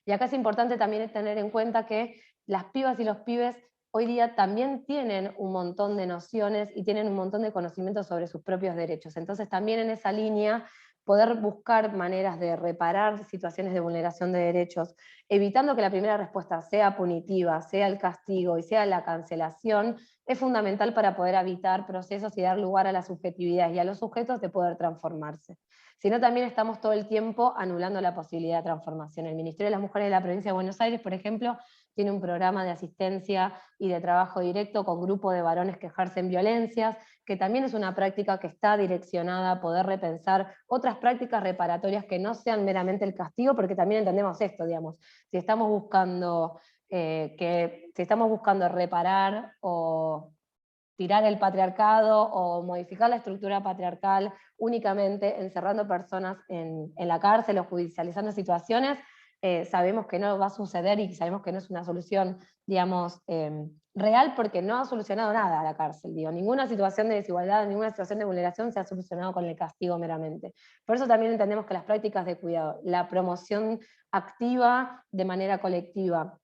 Y acá es importante también tener en cuenta que las pibas y los pibes hoy día también tienen un montón de nociones y tienen un montón de conocimientos sobre sus propios derechos. Entonces también en esa línea poder buscar maneras de reparar situaciones de vulneración de derechos, evitando que la primera respuesta sea punitiva, sea el castigo y sea la cancelación, es fundamental para poder evitar procesos y dar lugar a la subjetividad y a los sujetos de poder transformarse. Sino también estamos todo el tiempo anulando la posibilidad de transformación. El Ministerio de las Mujeres de la Provincia de Buenos Aires, por ejemplo, tiene un programa de asistencia y de trabajo directo con grupos de varones que ejercen violencias, que también es una práctica que está direccionada a poder repensar otras prácticas reparatorias que no sean meramente el castigo, porque también entendemos esto, digamos, si estamos buscando reparar o tirar el patriarcado o modificar la estructura patriarcal únicamente encerrando personas en la cárcel o judicializando situaciones, sabemos que no va a suceder y sabemos que no es una solución, digamos, real, porque no ha solucionado nada a la cárcel. Digo, ninguna situación de desigualdad, ninguna situación de vulneración se ha solucionado con el castigo meramente. Por eso también entendemos que las prácticas de cuidado, la promoción activa de manera colectiva,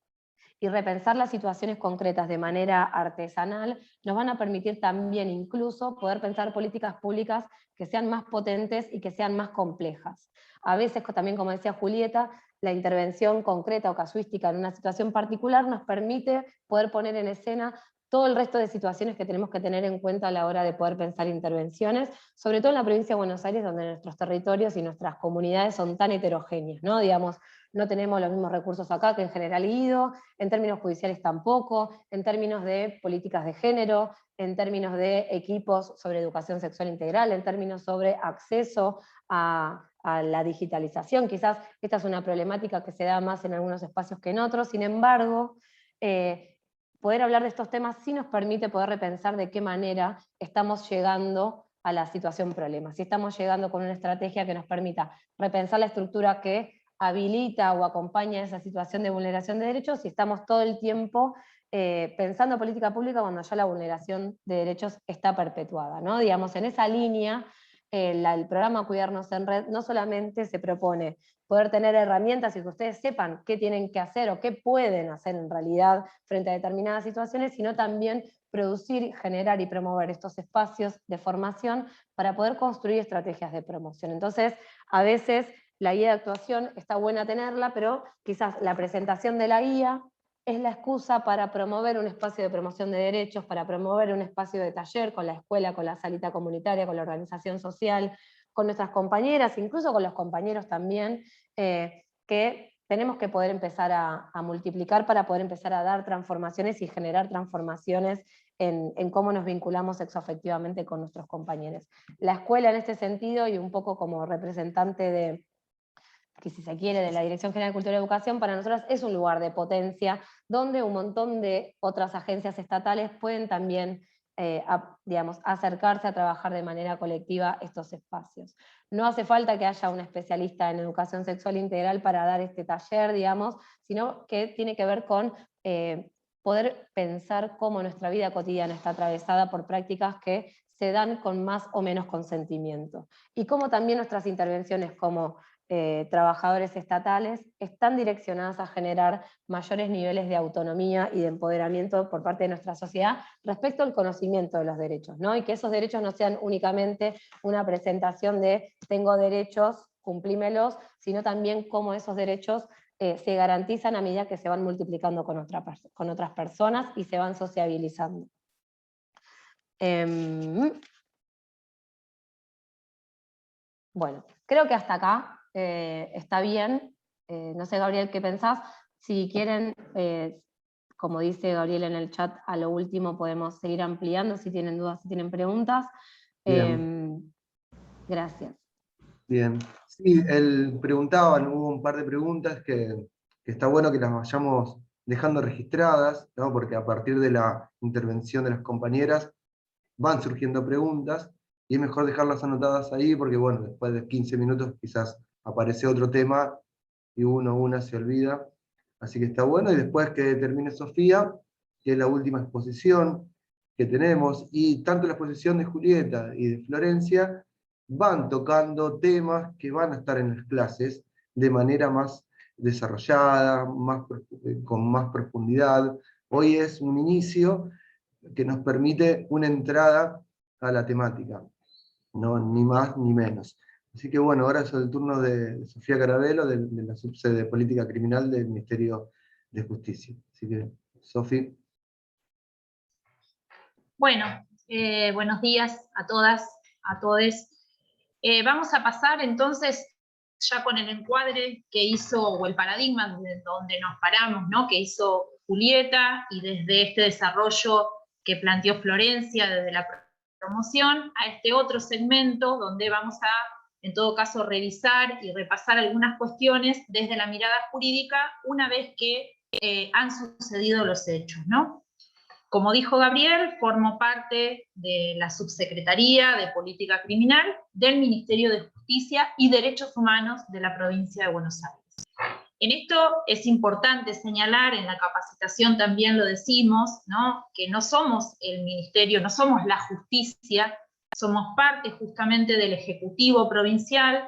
y repensar las situaciones concretas de manera artesanal, nos van a permitir también incluso poder pensar políticas públicas que sean más potentes y que sean más complejas. A veces, también como decía Julieta, la intervención concreta o casuística en una situación particular nos permite poder poner en escena todo el resto de situaciones que tenemos que tener en cuenta a la hora de poder pensar intervenciones, sobre todo en la provincia de Buenos Aires, donde nuestros territorios y nuestras comunidades son tan heterogéneas, ¿no? Digamos, no tenemos los mismos recursos acá que en General Guido, en términos judiciales tampoco, en términos de políticas de género, en términos de equipos sobre educación sexual integral, en términos sobre acceso a la digitalización. Quizás esta es una problemática que se da más en algunos espacios que en otros, sin embargo, poder hablar de estos temas sí nos permite poder repensar de qué manera estamos llegando a la situación problema, si estamos llegando con una estrategia que nos permita repensar la estructura que habilita o acompaña esa situación de vulneración de derechos, si estamos todo el tiempo pensando política pública cuando ya la vulneración de derechos está perpetuada, ¿no? Digamos, en esa línea, el programa Cuidarnos en Red no solamente se propone poder tener herramientas y que ustedes sepan qué tienen que hacer o qué pueden hacer en realidad frente a determinadas situaciones, sino también producir, generar y promover estos espacios de formación para poder construir estrategias de promoción. Entonces, a veces la guía de actuación está buena tenerla, pero quizás la presentación de la guía es la excusa para promover un espacio de promoción de derechos, para promover un espacio de taller con la escuela, con la salita comunitaria, con la organización social, con nuestras compañeras, incluso con los compañeros también, que tenemos que poder empezar a multiplicar para poder empezar a dar transformaciones y generar transformaciones en cómo nos vinculamos sexoafectivamente con nuestros compañeros. La escuela en este sentido, y un poco como representante de, que si se quiere, de la Dirección General de Cultura y Educación, para nosotros es un lugar de potencia, donde un montón de otras agencias estatales pueden también digamos, acercarse a trabajar de manera colectiva estos espacios. No hace falta que haya un especialista en educación sexual integral para dar este taller, digamos, sino que tiene que ver con poder pensar cómo nuestra vida cotidiana está atravesada por prácticas que se dan con más o menos consentimiento. Y cómo también nuestras intervenciones como trabajadores estatales están direccionadas a generar mayores niveles de autonomía y de empoderamiento por parte de nuestra sociedad respecto al conocimiento de los derechos, ¿no? Y que esos derechos no sean únicamente una presentación de tengo derechos, cumplímelos, sino también cómo esos derechos se garantizan a medida que se van multiplicando con otras personas y se van sociabilizando. Bueno, creo que hasta acá está bien. No sé, Gabriel, ¿qué pensás? Si quieren, como dice Gabriel en el chat, a lo último podemos seguir ampliando, si tienen dudas, si tienen preguntas. Gracias. Bien. Sí, preguntaban, hubo un par de preguntas que está bueno que las vayamos dejando registradas, ¿no? Porque a partir de la intervención de las compañeras van surgiendo preguntas, y es mejor dejarlas anotadas ahí, porque bueno, después de 15 minutos quizás aparece otro tema, y una se olvida. Así que está bueno, y después que termine Sofía, que es la última exposición que tenemos, y tanto la exposición de Julieta y de Florencia, van tocando temas que van a estar en las clases de manera más desarrollada, con más profundidad. Hoy es un inicio que nos permite una entrada a la temática, no, ni más ni menos. Así que bueno, ahora es el turno de Sofía Carabello, de la subsede de Política Criminal del Ministerio de Justicia. Así que, Sofi. Bueno, buenos días a todas, a todes. Vamos a pasar entonces ya con el encuadre que hizo, o el paradigma desde donde nos paramos, ¿no? Que hizo Julieta, y desde este desarrollo que planteó Florencia desde la promoción, a este otro segmento donde vamos a, en todo caso, revisar y repasar algunas cuestiones desde la mirada jurídica una vez que han sucedido los hechos, ¿no? Como dijo Gabriel, formo parte de la Subsecretaría de Política Criminal del Ministerio de Justicia y Derechos Humanos de la provincia de Buenos Aires. En esto es importante señalar, en la capacitación también lo decimos, ¿no? Que no somos el Ministerio, no somos la justicia, somos parte justamente del Ejecutivo Provincial,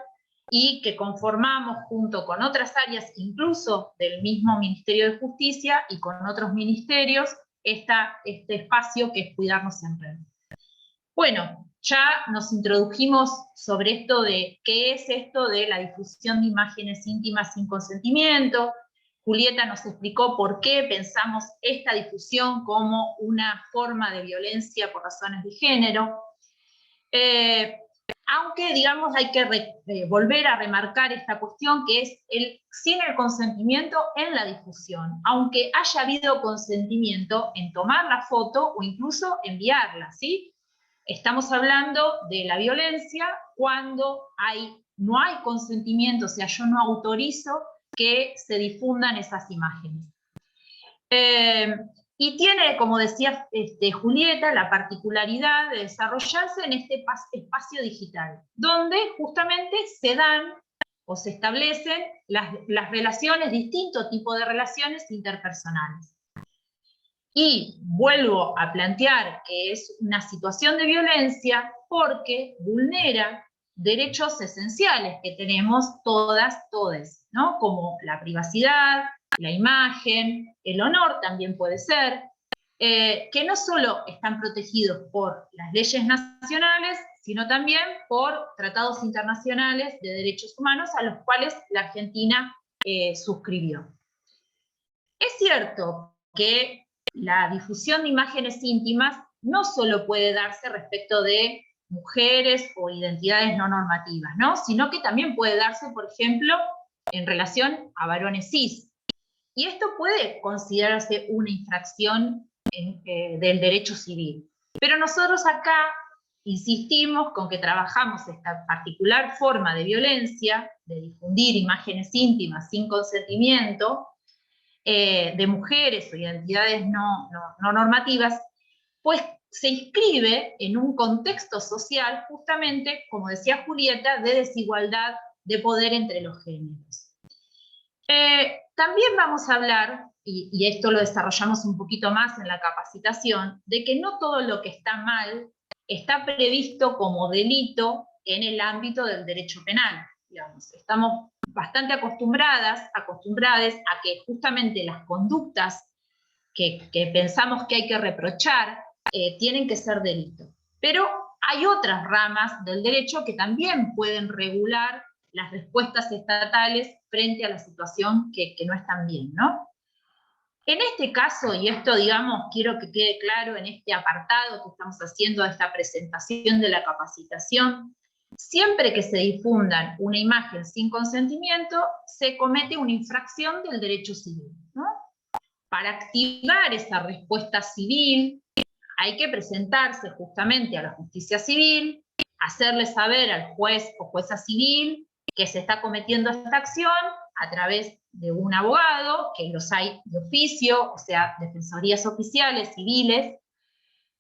y que conformamos junto con otras áreas, incluso del mismo Ministerio de Justicia y con otros ministerios, este espacio que es Cuidarnos en Red. Bueno, ya nos introdujimos sobre esto de qué es esto de la difusión de imágenes íntimas sin consentimiento. Julieta nos explicó por qué pensamos esta difusión como una forma de violencia por razones de género. Aunque, digamos, hay que volver a remarcar esta cuestión, que es sin el consentimiento en la difusión, aunque haya habido consentimiento en tomar la foto o incluso enviarla, ¿sí? Estamos hablando de la violencia cuando no hay consentimiento, o sea, yo no autorizo que se difundan esas imágenes. Y tiene, como decía Julieta, la particularidad de desarrollarse en este espacio digital, donde justamente se dan o se establecen las relaciones, distintos tipos de relaciones interpersonales. Y vuelvo a plantear que es una situación de violencia porque vulnera derechos esenciales que tenemos todas, todes, ¿no? Como la privacidad, la imagen, el honor también puede ser, que no solo están protegidos por las leyes nacionales, sino también por tratados internacionales de derechos humanos a los cuales la Argentina suscribió. Es cierto que la difusión de imágenes íntimas no solo puede darse respecto de mujeres o identidades no normativas, ¿no? Sino que también puede darse, por ejemplo, en relación a varones cis. Y esto puede considerarse una infracción del derecho civil. Pero nosotros acá insistimos con que trabajamos esta particular forma de violencia, de difundir imágenes íntimas sin consentimiento, de mujeres o identidades no normativas, pues se inscribe en un contexto social, justamente, como decía Julieta, de desigualdad de poder entre los géneros. También vamos a hablar, y esto lo desarrollamos un poquito más en la capacitación, de que no todo lo que está mal está previsto como delito en el ámbito del derecho penal. Digamos. Estamos bastante acostumbradas a que justamente las conductas que pensamos que hay que reprochar tienen que ser delito. Pero hay otras ramas del derecho que también pueden regular las respuestas estatales frente a la situación que no están bien, ¿no? En este caso, y esto, digamos, quiero que quede claro en este apartado que estamos haciendo de esta presentación de la capacitación, siempre que se difundan una imagen sin consentimiento, se comete una infracción del derecho civil, ¿no? Para activar esa respuesta civil, hay que presentarse justamente a la justicia civil, hacerle saber al juez o jueza civil que se está cometiendo esta acción a través de un abogado, que los hay de oficio, o sea, defensorías oficiales, civiles,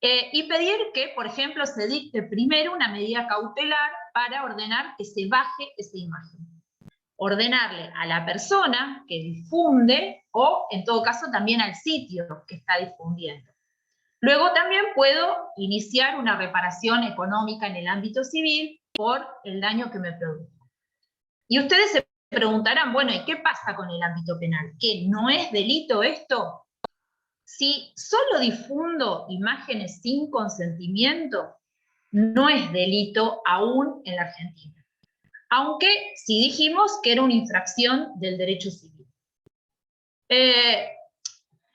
y pedir que, por ejemplo, se dicte primero una medida cautelar para ordenar que se baje esa imagen. Ordenarle a la persona que difunde, o en todo caso también al sitio que está difundiendo. Luego también puedo iniciar una reparación económica en el ámbito civil por el daño que me produjo. Y ustedes se preguntarán, bueno, ¿y qué pasa con el ámbito penal? ¿Que no es delito esto? Si solo difundo imágenes sin consentimiento, no es delito aún en la Argentina. Aunque sí dijimos que era una infracción del derecho civil.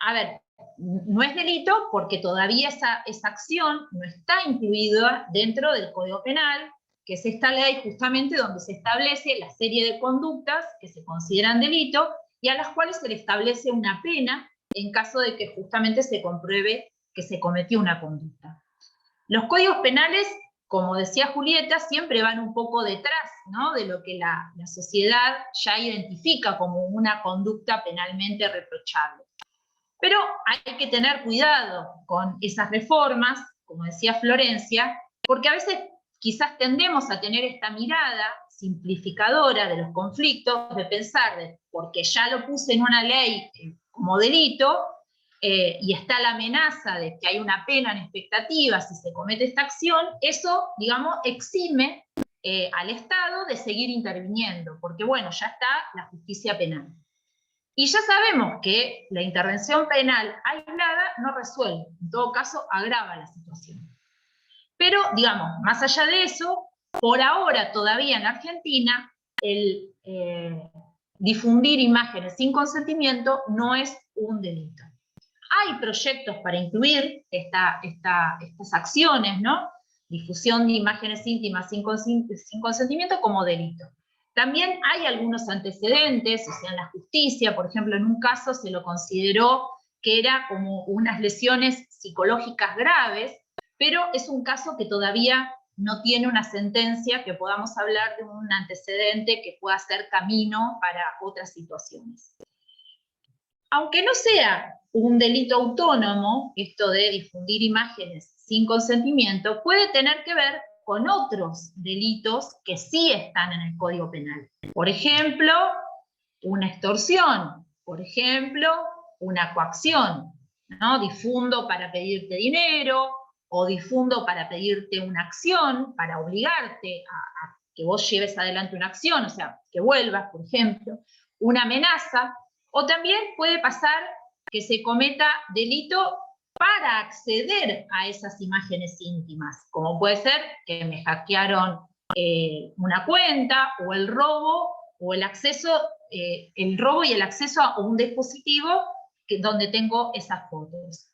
A ver, no es delito porque todavía esa acción no está incluida dentro del Código Penal, que es esta ley justamente donde se establece la serie de conductas que se consideran delito y a las cuales se le establece una pena en caso de que justamente se compruebe que se cometió una conducta. Los códigos penales, como decía Julieta, siempre van un poco detrás, ¿no?, de lo que la sociedad ya identifica como una conducta penalmente reprochable. Pero hay que tener cuidado con esas reformas, como decía Florencia, porque a veces quizás tendemos a tener esta mirada simplificadora de los conflictos, de pensar, porque ya lo puse en una ley como delito, y está la amenaza de que hay una pena en expectativa si se comete esta acción, eso, digamos, exime al Estado de seguir interviniendo, porque bueno, ya está la justicia penal. Y ya sabemos que la intervención penal aislada no resuelve, en todo caso agrava la situación. Pero, digamos, más allá de eso, por ahora todavía en Argentina, el difundir imágenes sin consentimiento no es un delito. Hay proyectos para incluir estas acciones, ¿no? Difusión de imágenes íntimas sin consentimiento como delito. También hay algunos antecedentes, o sea, en la justicia, por ejemplo, en un caso se lo consideró que era como unas lesiones psicológicas graves, pero es un caso que todavía no tiene una sentencia que podamos hablar de un antecedente que pueda ser camino para otras situaciones. Aunque no sea un delito autónomo, esto de difundir imágenes sin consentimiento, puede tener que ver con otros delitos que sí están en el Código Penal. Por ejemplo, una extorsión, por ejemplo, una coacción, ¿no? Difundo para pedirte dinero, o difundo para pedirte una acción, para obligarte a que vos lleves adelante una acción, o sea, que vuelvas, por ejemplo, una amenaza, o también puede pasar que se cometa delito para acceder a esas imágenes íntimas, como puede ser que me hackearon una cuenta, o el robo, o el robo y el acceso a un dispositivo donde tengo esas fotos.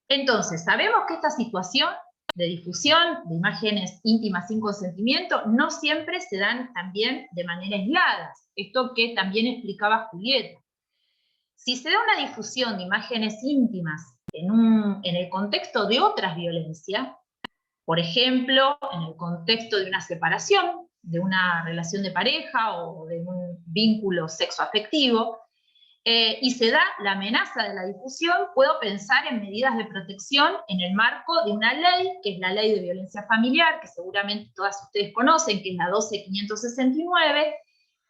Entonces, sabemos que esta situación de difusión de imágenes íntimas sin consentimiento no siempre se dan también de manera aislada. Esto que también explicaba Julieta. Si se da una difusión de imágenes íntimas en el contexto de otras violencias, por ejemplo, en el contexto de una separación, de una relación de pareja o de un vínculo sexoafectivo, y se da la amenaza de la difusión, puedo pensar en medidas de protección en el marco de una ley, que es la Ley de Violencia Familiar, que seguramente todas ustedes conocen, que es la 12.569,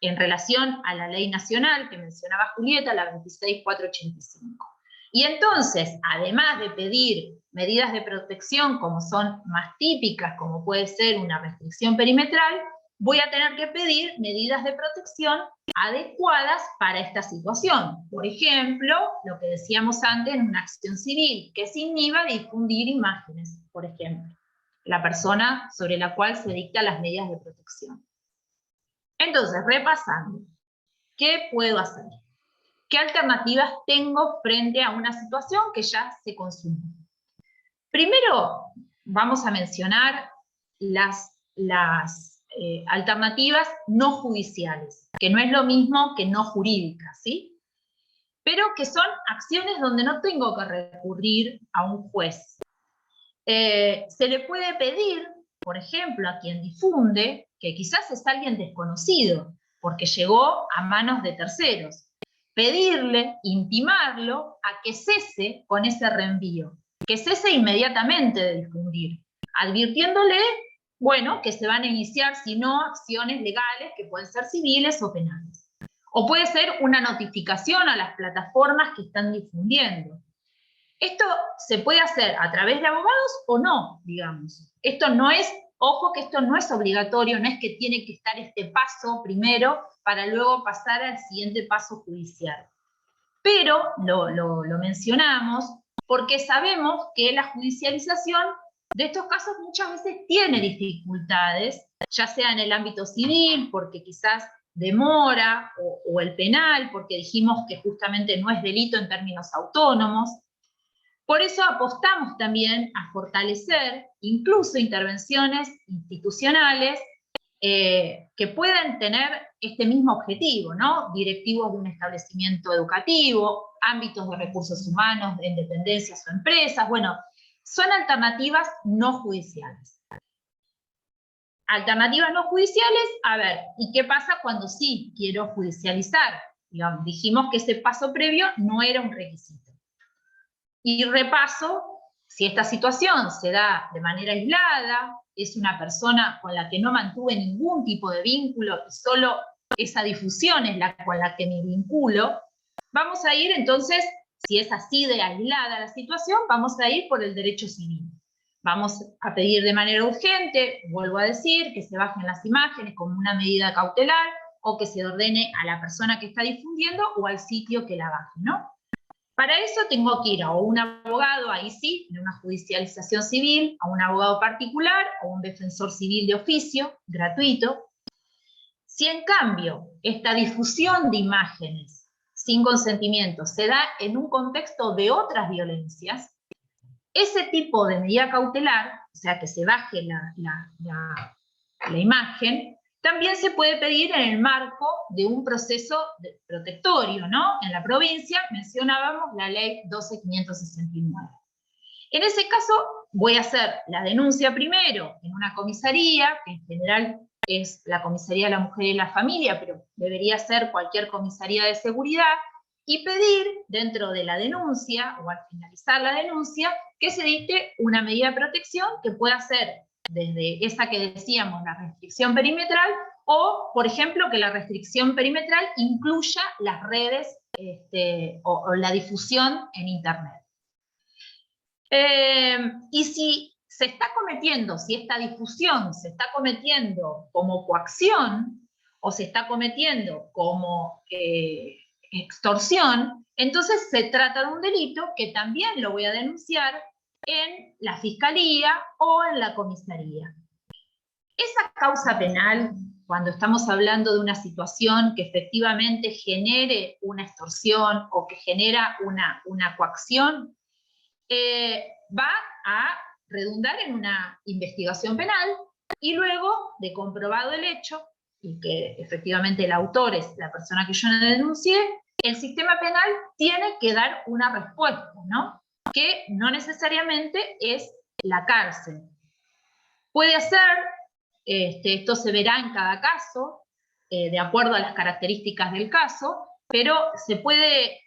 en relación a la ley nacional que mencionaba Julieta, la 26.485. Y entonces, además de pedir medidas de protección como son más típicas, como puede ser una restricción perimetral, voy a tener que pedir medidas de protección adecuadas para esta situación. Por ejemplo, lo que decíamos antes en una acción civil, que se inhiba de difundir imágenes, por ejemplo, la persona sobre la cual se dictan las medidas de protección. Entonces, repasando, ¿qué puedo hacer? ¿Qué alternativas tengo frente a una situación que ya se consume? Primero, vamos a mencionar las alternativas no judiciales, que no es lo mismo que no jurídicas, ¿sí? Pero que son acciones donde no tengo que recurrir a un juez. Se le puede pedir, por ejemplo, a quien difunde, que quizás es alguien desconocido, porque llegó a manos de terceros, pedirle, intimarlo, a que cese con ese reenvío, que cese inmediatamente de difundir, advirtiéndole, bueno, que se van a iniciar, si no, acciones legales que pueden ser civiles o penales. O puede ser una notificación a las plataformas que están difundiendo. Esto se puede hacer a través de abogados o no, digamos. Esto no es, ojo que esto no es obligatorio, no es que tiene que estar este paso primero para luego pasar al siguiente paso judicial. Pero lo mencionamos porque sabemos que la judicialización de estos casos muchas veces tiene dificultades, ya sea en el ámbito civil, porque quizás demora, o el penal, porque dijimos que justamente no es delito en términos autónomos. Por eso apostamos también a fortalecer incluso intervenciones institucionales que pueden tener este mismo objetivo, ¿no? Directivos de un establecimiento educativo, ámbitos de recursos humanos, en dependencias o empresas, bueno, son alternativas no judiciales. Alternativas no judiciales, a ver, ¿y qué pasa cuando sí quiero judicializar? Digamos, dijimos que ese paso previo no era un requisito. Y repaso, si esta situación se da de manera aislada, es una persona con la que no mantuve ningún tipo de vínculo y solo esa difusión es la con la que me vinculo, vamos a ir entonces, si es así de aislada la situación, vamos a ir por el derecho civil. Vamos a pedir de manera urgente, vuelvo a decir, que se bajen las imágenes como una medida cautelar o que se ordene a la persona que está difundiendo o al sitio que la baje, ¿no? Para eso tengo que ir a un abogado, ahí sí, en una judicialización civil, a un abogado particular o un defensor civil de oficio, gratuito. Si en cambio esta difusión de imágenes sin consentimiento se da en un contexto de otras violencias, ese tipo de medida cautelar, o sea que se baje la imagen, también se puede pedir en el marco de un proceso protectorio, ¿no? En la provincia mencionábamos la ley 12.569. En ese caso voy a hacer la denuncia primero en una comisaría, que en general es la Comisaría de la Mujer y la Familia, pero debería ser cualquier comisaría de seguridad, y pedir dentro de la denuncia, o al finalizar la denuncia, que se dicte una medida de protección que pueda ser desde esa que decíamos, la restricción perimetral, o, por ejemplo, que la restricción perimetral incluya las redes o la difusión en Internet. Y si se está cometiendo, si esta difusión se está cometiendo como coacción, o se está cometiendo como extorsión, entonces se trata de un delito que también lo voy a denunciar en la fiscalía o en la comisaría. Esa causa penal, cuando estamos hablando de una situación que efectivamente genere una extorsión o que genera una coacción, va a redundar en una investigación penal y luego de comprobado el hecho y que efectivamente el autor es la persona que yo denuncié, el sistema penal tiene que dar una respuesta, ¿no? Que no necesariamente es la cárcel. Puede ser, esto se verá en cada caso, de acuerdo a las características del caso, pero se puede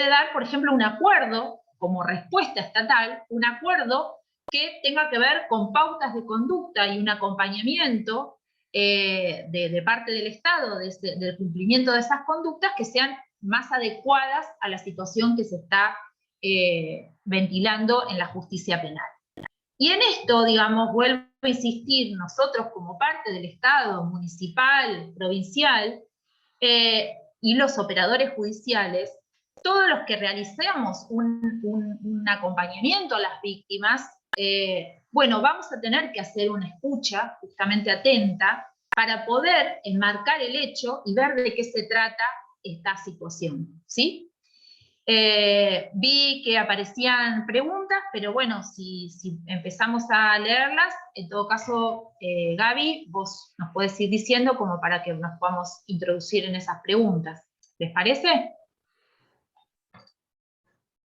dar, por ejemplo, un acuerdo como respuesta estatal, un acuerdo que tenga que ver con pautas de conducta y un acompañamiento de parte del Estado, del cumplimiento de esas conductas que sean más adecuadas a la situación que se está ventilando en la justicia penal. Y en esto, digamos, vuelvo a insistir, nosotros como parte del Estado, municipal, provincial, y los operadores judiciales, todos los que realicemos un acompañamiento a las víctimas, bueno, vamos a tener que hacer una escucha justamente atenta para poder enmarcar el hecho y ver de qué se trata esta situación, ¿sí? Vi que aparecían preguntas, pero bueno, si empezamos a leerlas, en todo caso, Gaby, vos nos podés ir diciendo como para que nos podamos introducir en esas preguntas. ¿Les parece?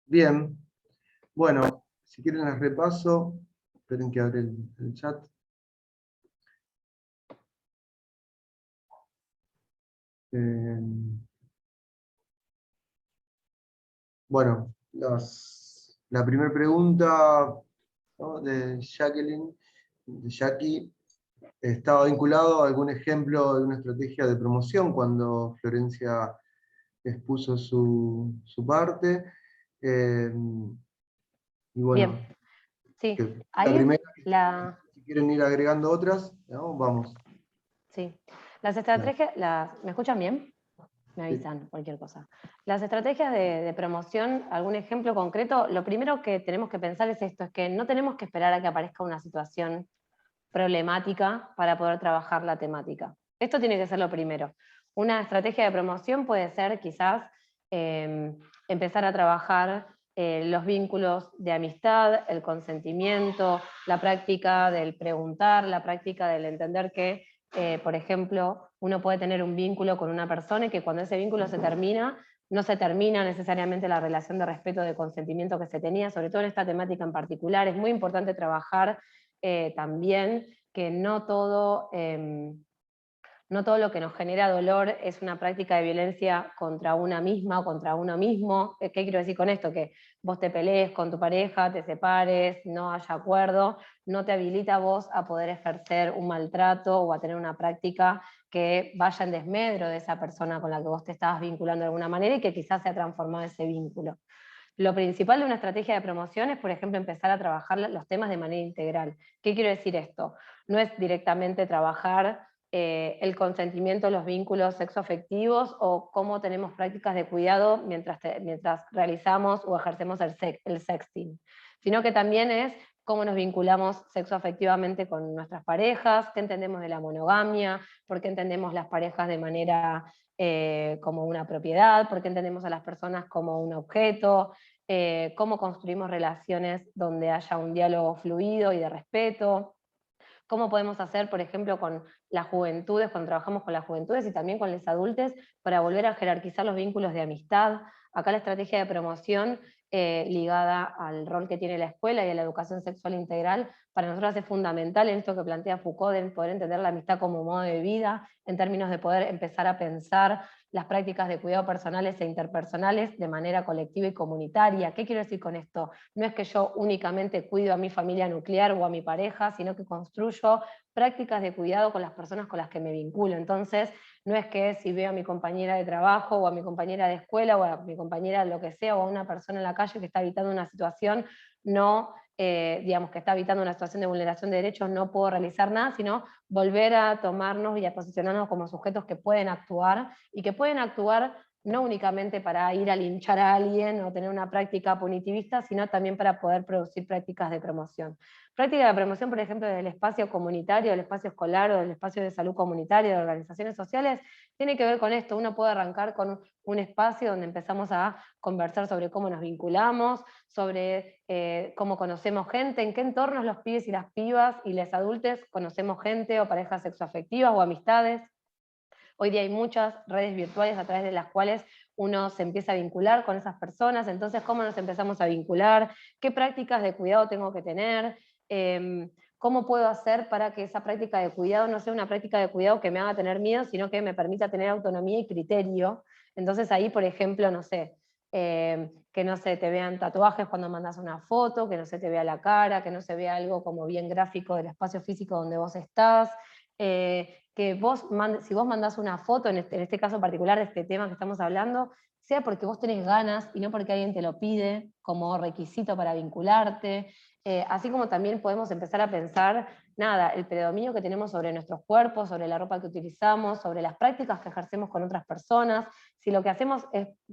Bien. Bueno, si quieren las repaso. Esperen que abra el chat. Bueno, la primera pregunta, ¿no?, de Jacqueline, de Jackie, estaba vinculado a algún ejemplo de una estrategia de promoción cuando Florencia expuso su parte. Y bueno, Bien, sí, la ahí primera, si quieren ir agregando otras, ¿no?, vamos. Sí, las estrategias, ¿me escuchan bien? Me avisan cualquier cosa. Las estrategias de promoción, algún ejemplo concreto, lo primero que tenemos que pensar es esto, es que no tenemos que esperar a que aparezca una situación problemática para poder trabajar la temática. Esto tiene que ser lo primero. Una estrategia de promoción puede ser quizás empezar a trabajar los vínculos de amistad, el consentimiento, la práctica del preguntar, la práctica del entender que por ejemplo, uno puede tener un vínculo con una persona y que cuando ese vínculo se termina, no se termina necesariamente la relación de respeto, de consentimiento que se tenía, sobre todo en esta temática en particular. Es muy importante trabajar también que no todo lo que nos genera dolor es una práctica de violencia contra una misma o contra uno mismo. ¿Qué quiero decir con esto? Que vos te pelees con tu pareja, te separes, no haya acuerdo, no te habilita a vos a poder ejercer un maltrato o a tener una práctica que vaya en desmedro de esa persona con la que vos te estabas vinculando de alguna manera y que quizás se ha transformado ese vínculo. Lo principal de una estrategia de promoción es, por ejemplo, empezar a trabajar los temas de manera integral. ¿Qué quiero decir esto? No es directamente trabajar el consentimiento, los vínculos sexoafectivos o cómo tenemos prácticas de cuidado mientras realizamos o ejercemos el sexting, sino que también es cómo nos vinculamos sexoafectivamente con nuestras parejas, qué entendemos de la monogamia, por qué entendemos las parejas de manera como una propiedad, por qué entendemos a las personas como un objeto, cómo construimos relaciones donde haya un diálogo fluido y de respeto. ¿Cómo podemos hacer, por ejemplo, con las juventudes, cuando trabajamos con las juventudes y también con los adultos, para volver a jerarquizar los vínculos de amistad? Acá la estrategia de promoción ligada al rol que tiene la escuela y a la educación sexual integral, para nosotros es fundamental en esto que plantea Foucault, en poder entender la amistad como modo de vida, en términos de poder empezar a pensar las prácticas de cuidado personales e interpersonales de manera colectiva y comunitaria. ¿Qué quiero decir con esto? No es que yo únicamente cuido a mi familia nuclear o a mi pareja, sino que construyo prácticas de cuidado con las personas con las que me vinculo. Entonces, no es que si veo a mi compañera de trabajo o a mi compañera de escuela o a mi compañera de lo que sea o a una persona en la calle que está evitando una situación, digamos que está evitando una situación de vulneración de derechos, no puedo realizar nada, sino volver a tomarnos y a posicionarnos como sujetos que pueden actuar, y que pueden actuar no únicamente para ir a linchar a alguien o tener una práctica punitivista, sino también para poder producir prácticas de promoción. Práctica de promoción, por ejemplo, del espacio comunitario, del espacio escolar o del espacio de salud comunitaria, de organizaciones sociales, tiene que ver con esto. Uno puede arrancar con un espacio donde empezamos a conversar sobre cómo nos vinculamos, sobre cómo conocemos gente, en qué entornos los pibes y las pibas y los adultos conocemos gente o parejas sexoafectivas o amistades. Hoy día hay muchas redes virtuales a través de las cuales uno se empieza a vincular con esas personas. Entonces, ¿cómo nos empezamos a vincular? ¿Qué prácticas de cuidado tengo que tener? ¿cómo puedo hacer para que esa práctica de cuidado no sea una práctica de cuidado que me haga tener miedo, sino que me permita tener autonomía y criterio? Entonces ahí, por ejemplo, no sé, que no se te vean tatuajes cuando mandas una foto, que no se te vea la cara, que no se vea algo como bien gráfico del espacio físico donde vos estás, que vos si vos mandás una foto, en este caso particular de este tema que estamos hablando, sea porque vos tenés ganas y no porque alguien te lo pide como requisito para vincularte, así como también podemos empezar a pensar, nada, el predominio que tenemos sobre nuestros cuerpos, sobre la ropa que utilizamos, sobre las prácticas que ejercemos con otras personas, si lo que hacemos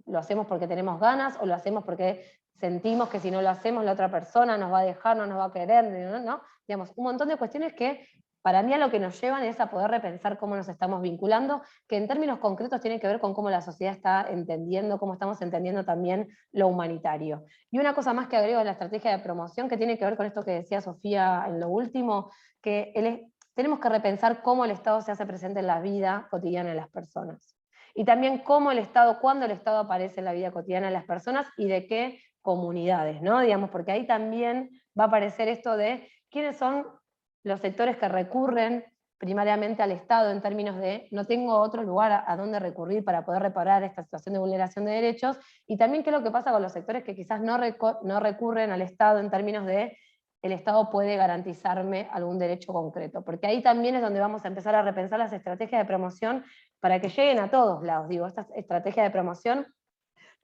lo hacemos porque tenemos ganas o lo hacemos porque sentimos que si no lo hacemos la otra persona nos va a dejar, no nos va a querer, ¿no? Digamos, un montón de cuestiones que para mí a lo que nos llevan es a poder repensar cómo nos estamos vinculando, que en términos concretos tiene que ver con cómo la sociedad está entendiendo, cómo estamos entendiendo también lo humanitario. Y una cosa más que agrego a la estrategia de promoción, que tiene que ver con esto que decía Sofía en lo último, que tenemos que repensar cómo el Estado se hace presente en la vida cotidiana de las personas. Y también cómo el Estado, cuándo el Estado aparece en la vida cotidiana de las personas y de qué comunidades, ¿no? Digamos, porque ahí también va a aparecer esto de quiénes son los sectores que recurren primariamente al Estado en términos de no tengo otro lugar a donde recurrir para poder reparar esta situación de vulneración de derechos, y también qué es lo que pasa con los sectores que quizás no recurren al Estado en términos de el Estado puede garantizarme algún derecho concreto, porque ahí también es donde vamos a empezar a repensar las estrategias de promoción para que lleguen a todos lados. Digo, estas estrategias de promoción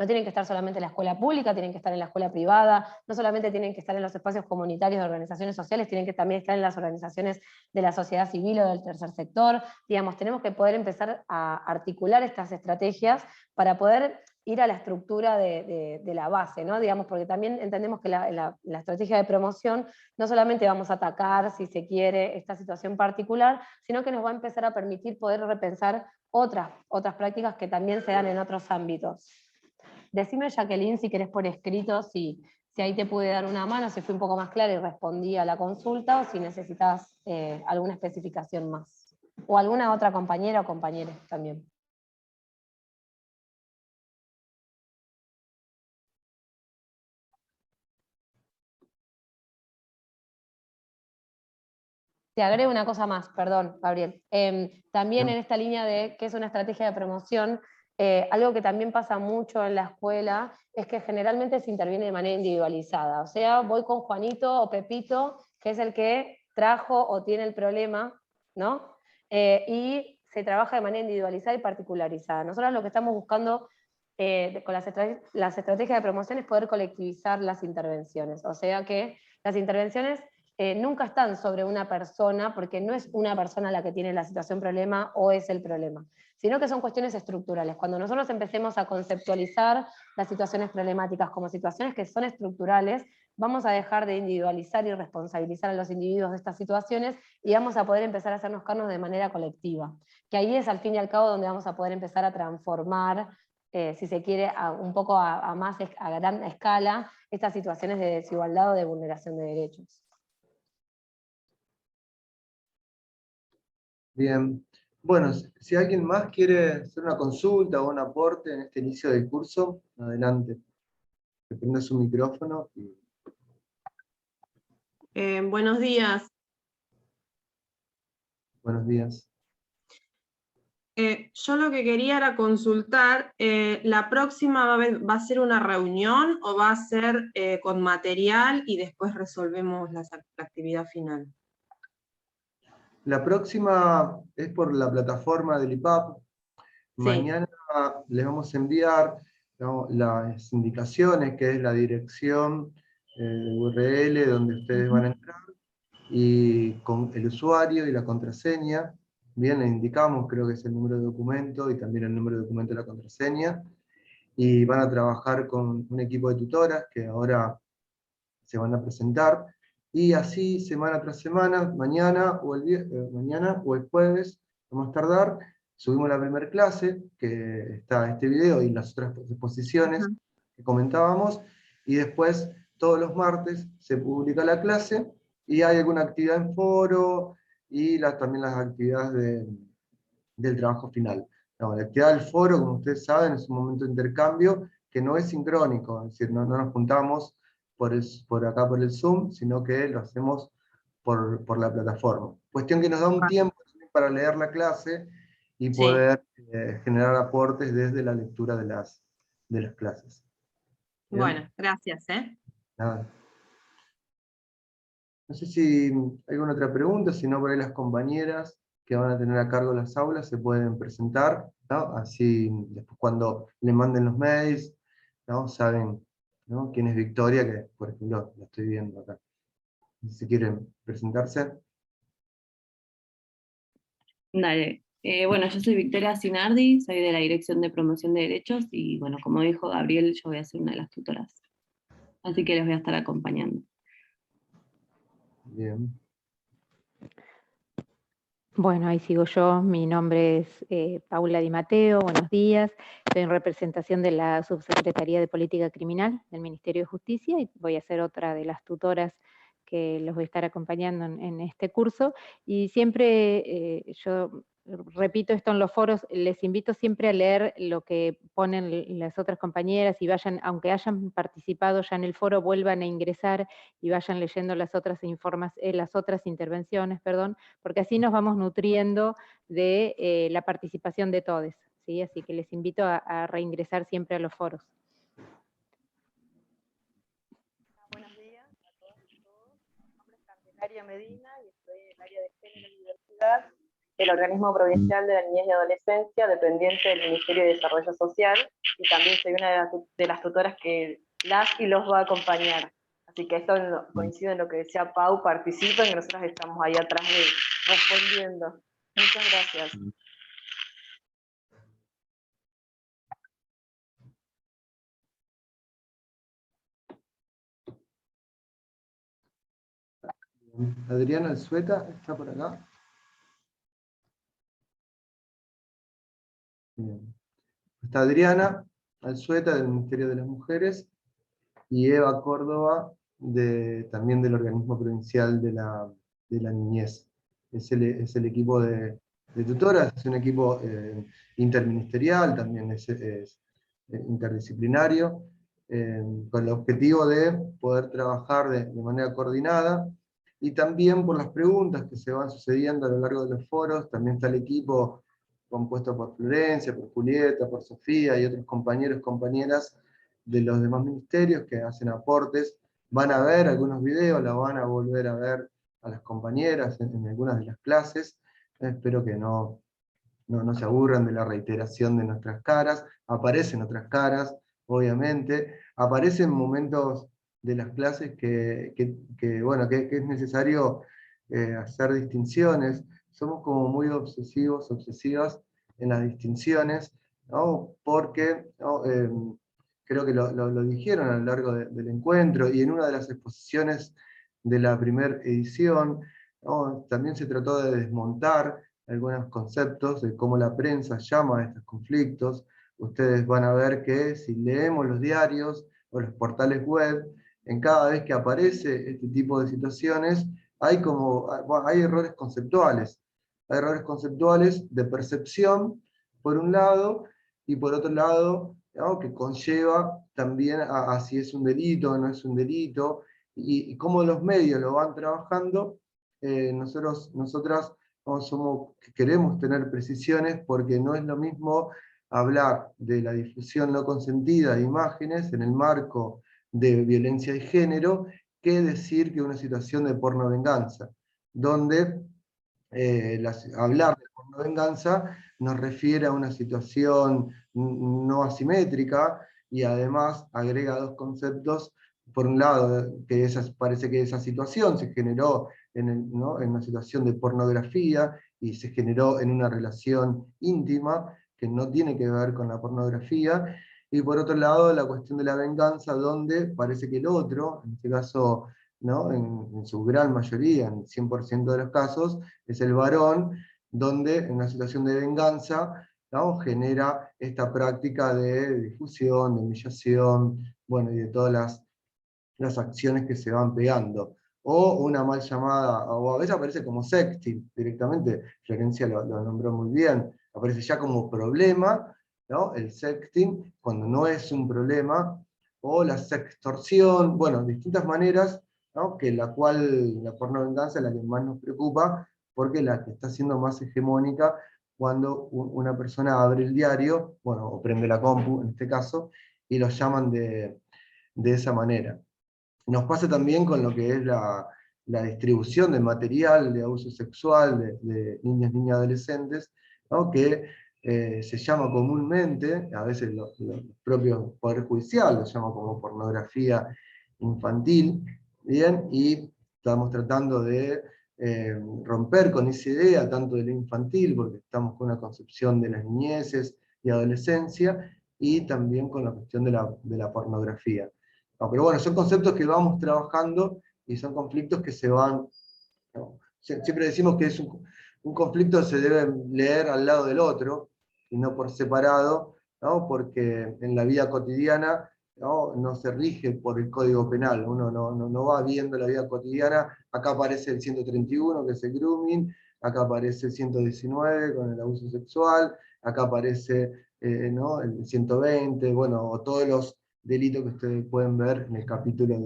no tienen que estar solamente en la escuela pública, tienen que estar en la escuela privada, no solamente tienen que estar en los espacios comunitarios de organizaciones sociales, tienen que también estar en las organizaciones de la sociedad civil o del tercer sector. Digamos, tenemos que poder empezar a articular estas estrategias para poder ir a la estructura de la base, ¿no? Digamos, porque también entendemos que la estrategia de promoción no solamente vamos a atacar, si se quiere, esta situación particular, sino que nos va a empezar a permitir poder repensar otras prácticas que también se dan en otros ámbitos. Decime, Jacqueline, si querés por escrito, si ahí te pude dar una mano, si fui un poco más clara y respondí a la consulta, o si necesitas alguna especificación más. O alguna otra compañera o compañero también. Te agrego una cosa más, perdón, Gabriel. También en esta línea de qué es una estrategia de promoción, algo que también pasa mucho en la escuela es que generalmente se interviene de manera individualizada. O sea, voy con Juanito o Pepito, que es el que trajo o tiene el problema, ¿no? Y se trabaja de manera individualizada y particularizada. Nosotros lo que estamos buscando con las estrategias de promoción es poder colectivizar las intervenciones. O sea que las intervenciones nunca están sobre una persona, porque no es una persona la que tiene la situación problema o es el problema, sino que son cuestiones estructurales. Cuando nosotros empecemos a conceptualizar las situaciones problemáticas como situaciones que son estructurales, vamos a dejar de individualizar y responsabilizar a los individuos de estas situaciones y vamos a poder empezar a hacernos cargo de manera colectiva. Que ahí es al fin y al cabo donde vamos a poder empezar a transformar, si se quiere, un poco a gran escala, estas situaciones de desigualdad o de vulneración de derechos. Bien. Bueno, si alguien más quiere hacer una consulta o un aporte en este inicio del curso, adelante. Que prenda su micrófono. Buenos días. Buenos días. Yo lo que quería era consultar, ¿la próxima va a ser una reunión o va a ser con material y después resolvemos la actividad final? La próxima es por la plataforma del IPAP. Sí. Mañana les vamos a enviar las indicaciones, que es la dirección URL donde ustedes van a entrar, y con el usuario y la contraseña. Bien, le indicamos, creo que es el número de documento y también el número de documento de la contraseña. Y van a trabajar con un equipo de tutoras que ahora se van a presentar. Y así, semana tras semana, mañana o el jueves, vamos a tardar, subimos la primera clase, que está este video y las otras exposiciones que comentábamos, y después todos los martes se publica la clase, y hay alguna actividad en foro, y también las actividades del trabajo final. No, la actividad del foro, como ustedes saben, es un momento de intercambio que no es sincrónico, es decir, no nos juntamos por acá por el Zoom, sino que lo hacemos por la plataforma. Cuestión que nos da un tiempo para leer la clase y Sí. poder generar aportes desde la lectura de las clases. ¿Bien? Bueno, gracias. Nada. No sé si hay alguna otra pregunta, si no por ahí las compañeras que van a tener a cargo las aulas se pueden presentar, ¿no? Así después cuando le manden los mails, ¿no? Saben, ¿no? quién es Victoria, que por ejemplo la estoy viendo acá. Si quieren presentarse. Dale. Bueno, yo soy Victoria Sinardi, soy de la Dirección de Promoción de Derechos y bueno, como dijo Gabriel, yo voy a ser una de las tutoras. Así que les voy a estar acompañando. Bien. Bueno, ahí sigo yo. Mi nombre es Paula Di Matteo. Buenos días. Estoy en representación de la Subsecretaría de Política Criminal del Ministerio de Justicia y voy a ser otra de las tutoras que los voy a estar acompañando en este curso. Y siempre yo repito esto en los foros, les invito siempre a leer lo que ponen las otras compañeras y vayan, aunque hayan participado ya en el foro, vuelvan a ingresar y vayan leyendo las otras intervenciones, porque así nos vamos nutriendo de la participación de todos, ¿sí? Así que les invito a reingresar siempre a los foros. Buenos días a todas y todos. Mi nombre es Candelaria Medina y estoy en el área de género y diversidad del Organismo Provincial de la Niñez y Adolescencia, dependiente del Ministerio de Desarrollo Social, y también soy una de las tutoras que las y los va a acompañar. Así que esto coincide en lo que decía Pau, participen, que nosotros estamos ahí atrás respondiendo. Muchas gracias. Adriana Alzueta está por acá. Bien. Está Adriana Alzueta del Ministerio de las Mujeres y Eva Córdoba también del Organismo Provincial de la Niñez. Es el equipo de tutoras, es un equipo interministerial, también es interdisciplinario, con el objetivo de poder trabajar de manera coordinada, y también por las preguntas que se van sucediendo a lo largo de los foros. También está el equipo compuesto por Florencia, por Julieta, por Sofía y otros compañeros y compañeras de los demás ministerios que hacen aportes. Van a ver algunos videos, la van a volver a ver a las compañeras en algunas de las clases. Espero que no se aburran de la reiteración de nuestras caras. Aparecen otras caras, obviamente. Aparecen momentos de las clases que es necesario hacer distinciones. Somos como muy obsesivos, obsesivas en las distinciones, ¿no? Porque ¿no? Creo que lo dijeron a lo largo del encuentro, y en una de las exposiciones de la primera edición, ¿no? También se trató de desmontar algunos conceptos de cómo la prensa llama a estos conflictos. Ustedes van a ver que si leemos los diarios o los portales web, en cada vez que aparece este tipo de situaciones, hay errores conceptuales. Hay errores conceptuales de percepción, por un lado, y por otro lado, ¿no? que conlleva también a si es un delito o no es un delito, y cómo los medios lo van trabajando. Nosotras queremos tener precisiones, porque no es lo mismo hablar de la difusión no consentida de imágenes en el marco de violencia de género, que decir que una situación de pornovenganza, donde hablar de pornovenganza nos refiere a una situación no asimétrica, y además agrega dos conceptos. Por un lado, que parece que esa situación se generó en una situación de pornografía, y se generó en una relación íntima que no tiene que ver con la pornografía. Y por otro lado, la cuestión de la venganza, donde parece que el otro, en este caso, ¿no? en su gran mayoría, en 100% de los casos, es el varón, donde en una situación de venganza, ¿no? genera esta práctica de difusión, de humillación, bueno, y de todas las acciones que se van pegando. O una mal llamada, o a veces aparece como sexting directamente. Florencia lo nombró muy bien, aparece ya como problema, ¿no? El sexting, cuando no es un problema, o la sextorsión, bueno, distintas maneras ¿no? Que la pornovenganza es la que más nos preocupa, porque es la que está siendo más hegemónica cuando una persona abre el diario, bueno, o prende la compu en este caso, y los llaman de esa manera. Nos pasa también con lo que es la distribución de material de abuso sexual de niñas, niñas, adolescentes, ¿no? Que se llama comúnmente, a veces los propios Poder Judicial lo llama como pornografía infantil, ¿bien? Y estamos tratando de romper con esa idea, tanto de lo infantil, porque estamos con una concepción de las niñeces y adolescencia, y también con la cuestión de la pornografía. No, pero bueno, son conceptos que vamos trabajando y son conflictos que se van, ¿no? Siempre decimos que es un conflicto se debe leer al lado del otro y no por separado, ¿no? Porque en la vida cotidiana, ¿no? Se rige por el Código Penal, uno no va viendo la vida cotidiana, acá aparece el 131, que es el grooming, acá aparece el 119 con el abuso sexual, acá aparece ¿no? el 120, bueno, o todos los delitos que ustedes pueden ver en el capítulo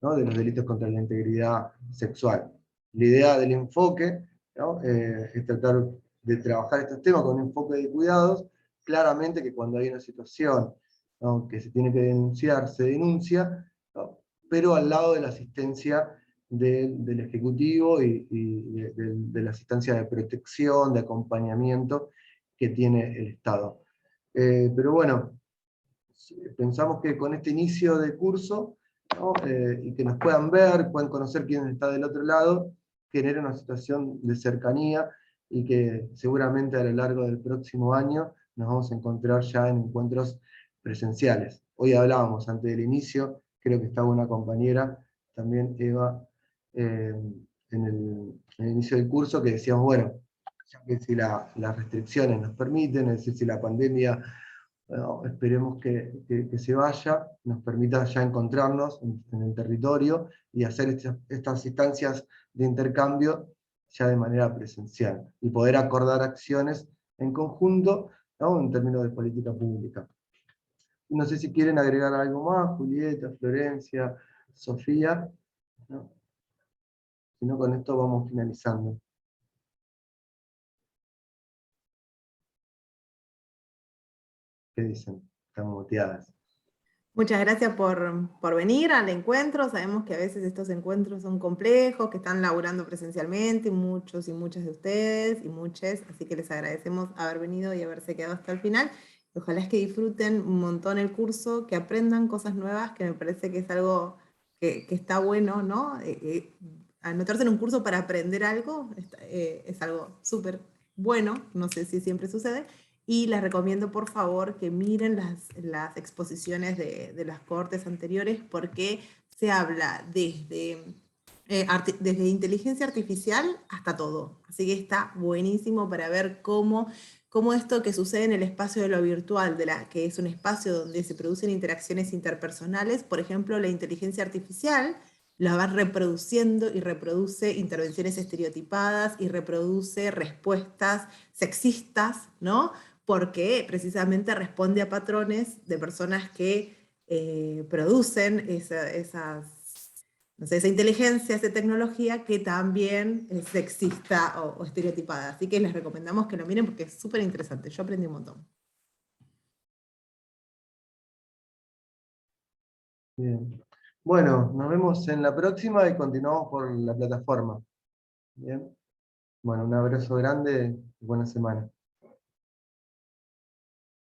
¿no? de los delitos contra la integridad sexual. La idea del enfoque, ¿no? Es tratar de trabajar estos temas con un enfoque de cuidados, claramente que cuando hay una situación, ¿no? que se tiene que denunciar, se denuncia, ¿no? Pero al lado de la asistencia del Ejecutivo y de la asistencia de protección, de acompañamiento que tiene el Estado. Pero bueno, pensamos que con este inicio de curso, ¿no? Y que nos puedan ver, puedan conocer quién está del otro lado, genera una situación de cercanía y que seguramente a lo largo del próximo año nos vamos a encontrar ya en encuentros presenciales. Hoy hablábamos antes del inicio, creo que estaba una compañera, también Eva, en el inicio del curso, que decíamos, bueno, ya que si las restricciones nos permiten, es decir, si la pandemia, bueno, esperemos que se vaya, nos permita ya encontrarnos en el territorio y hacer estas instancias de intercambio ya de manera presencial, y poder acordar acciones en conjunto, ¿no? En términos de política pública. No sé si quieren agregar algo más, Julieta, Florencia, Sofía, ¿no? Si no, con esto vamos finalizando. ¿Qué dicen? Están muteadas. Muchas gracias por venir al encuentro. Sabemos que a veces estos encuentros son complejos, que están laburando presencialmente, muchos y muchas de ustedes y muchas, así que les agradecemos haber venido y haberse quedado hasta el final. Ojalá es que disfruten un montón el curso, que aprendan cosas nuevas, que me parece que es algo que está bueno, ¿no? Anotarse en un curso para aprender algo es algo súper bueno, no sé si siempre sucede. Y les recomiendo por favor que miren las exposiciones de las cortes anteriores, porque se habla desde inteligencia artificial hasta todo. Así que está buenísimo para ver cómo esto que sucede en el espacio de lo virtual, que es un espacio donde se producen interacciones interpersonales, por ejemplo, la inteligencia artificial la va reproduciendo y reproduce intervenciones estereotipadas y reproduce respuestas sexistas, ¿no? Porque precisamente responde a patrones de personas que producen no sé, esa inteligencia, esa tecnología que también es sexista o estereotipada. Así que les recomendamos que lo miren porque es súper interesante. Yo aprendí un montón. Bien. Bueno, nos vemos en la próxima y continuamos por la plataforma. Bien. Bueno, un abrazo grande y buena semana.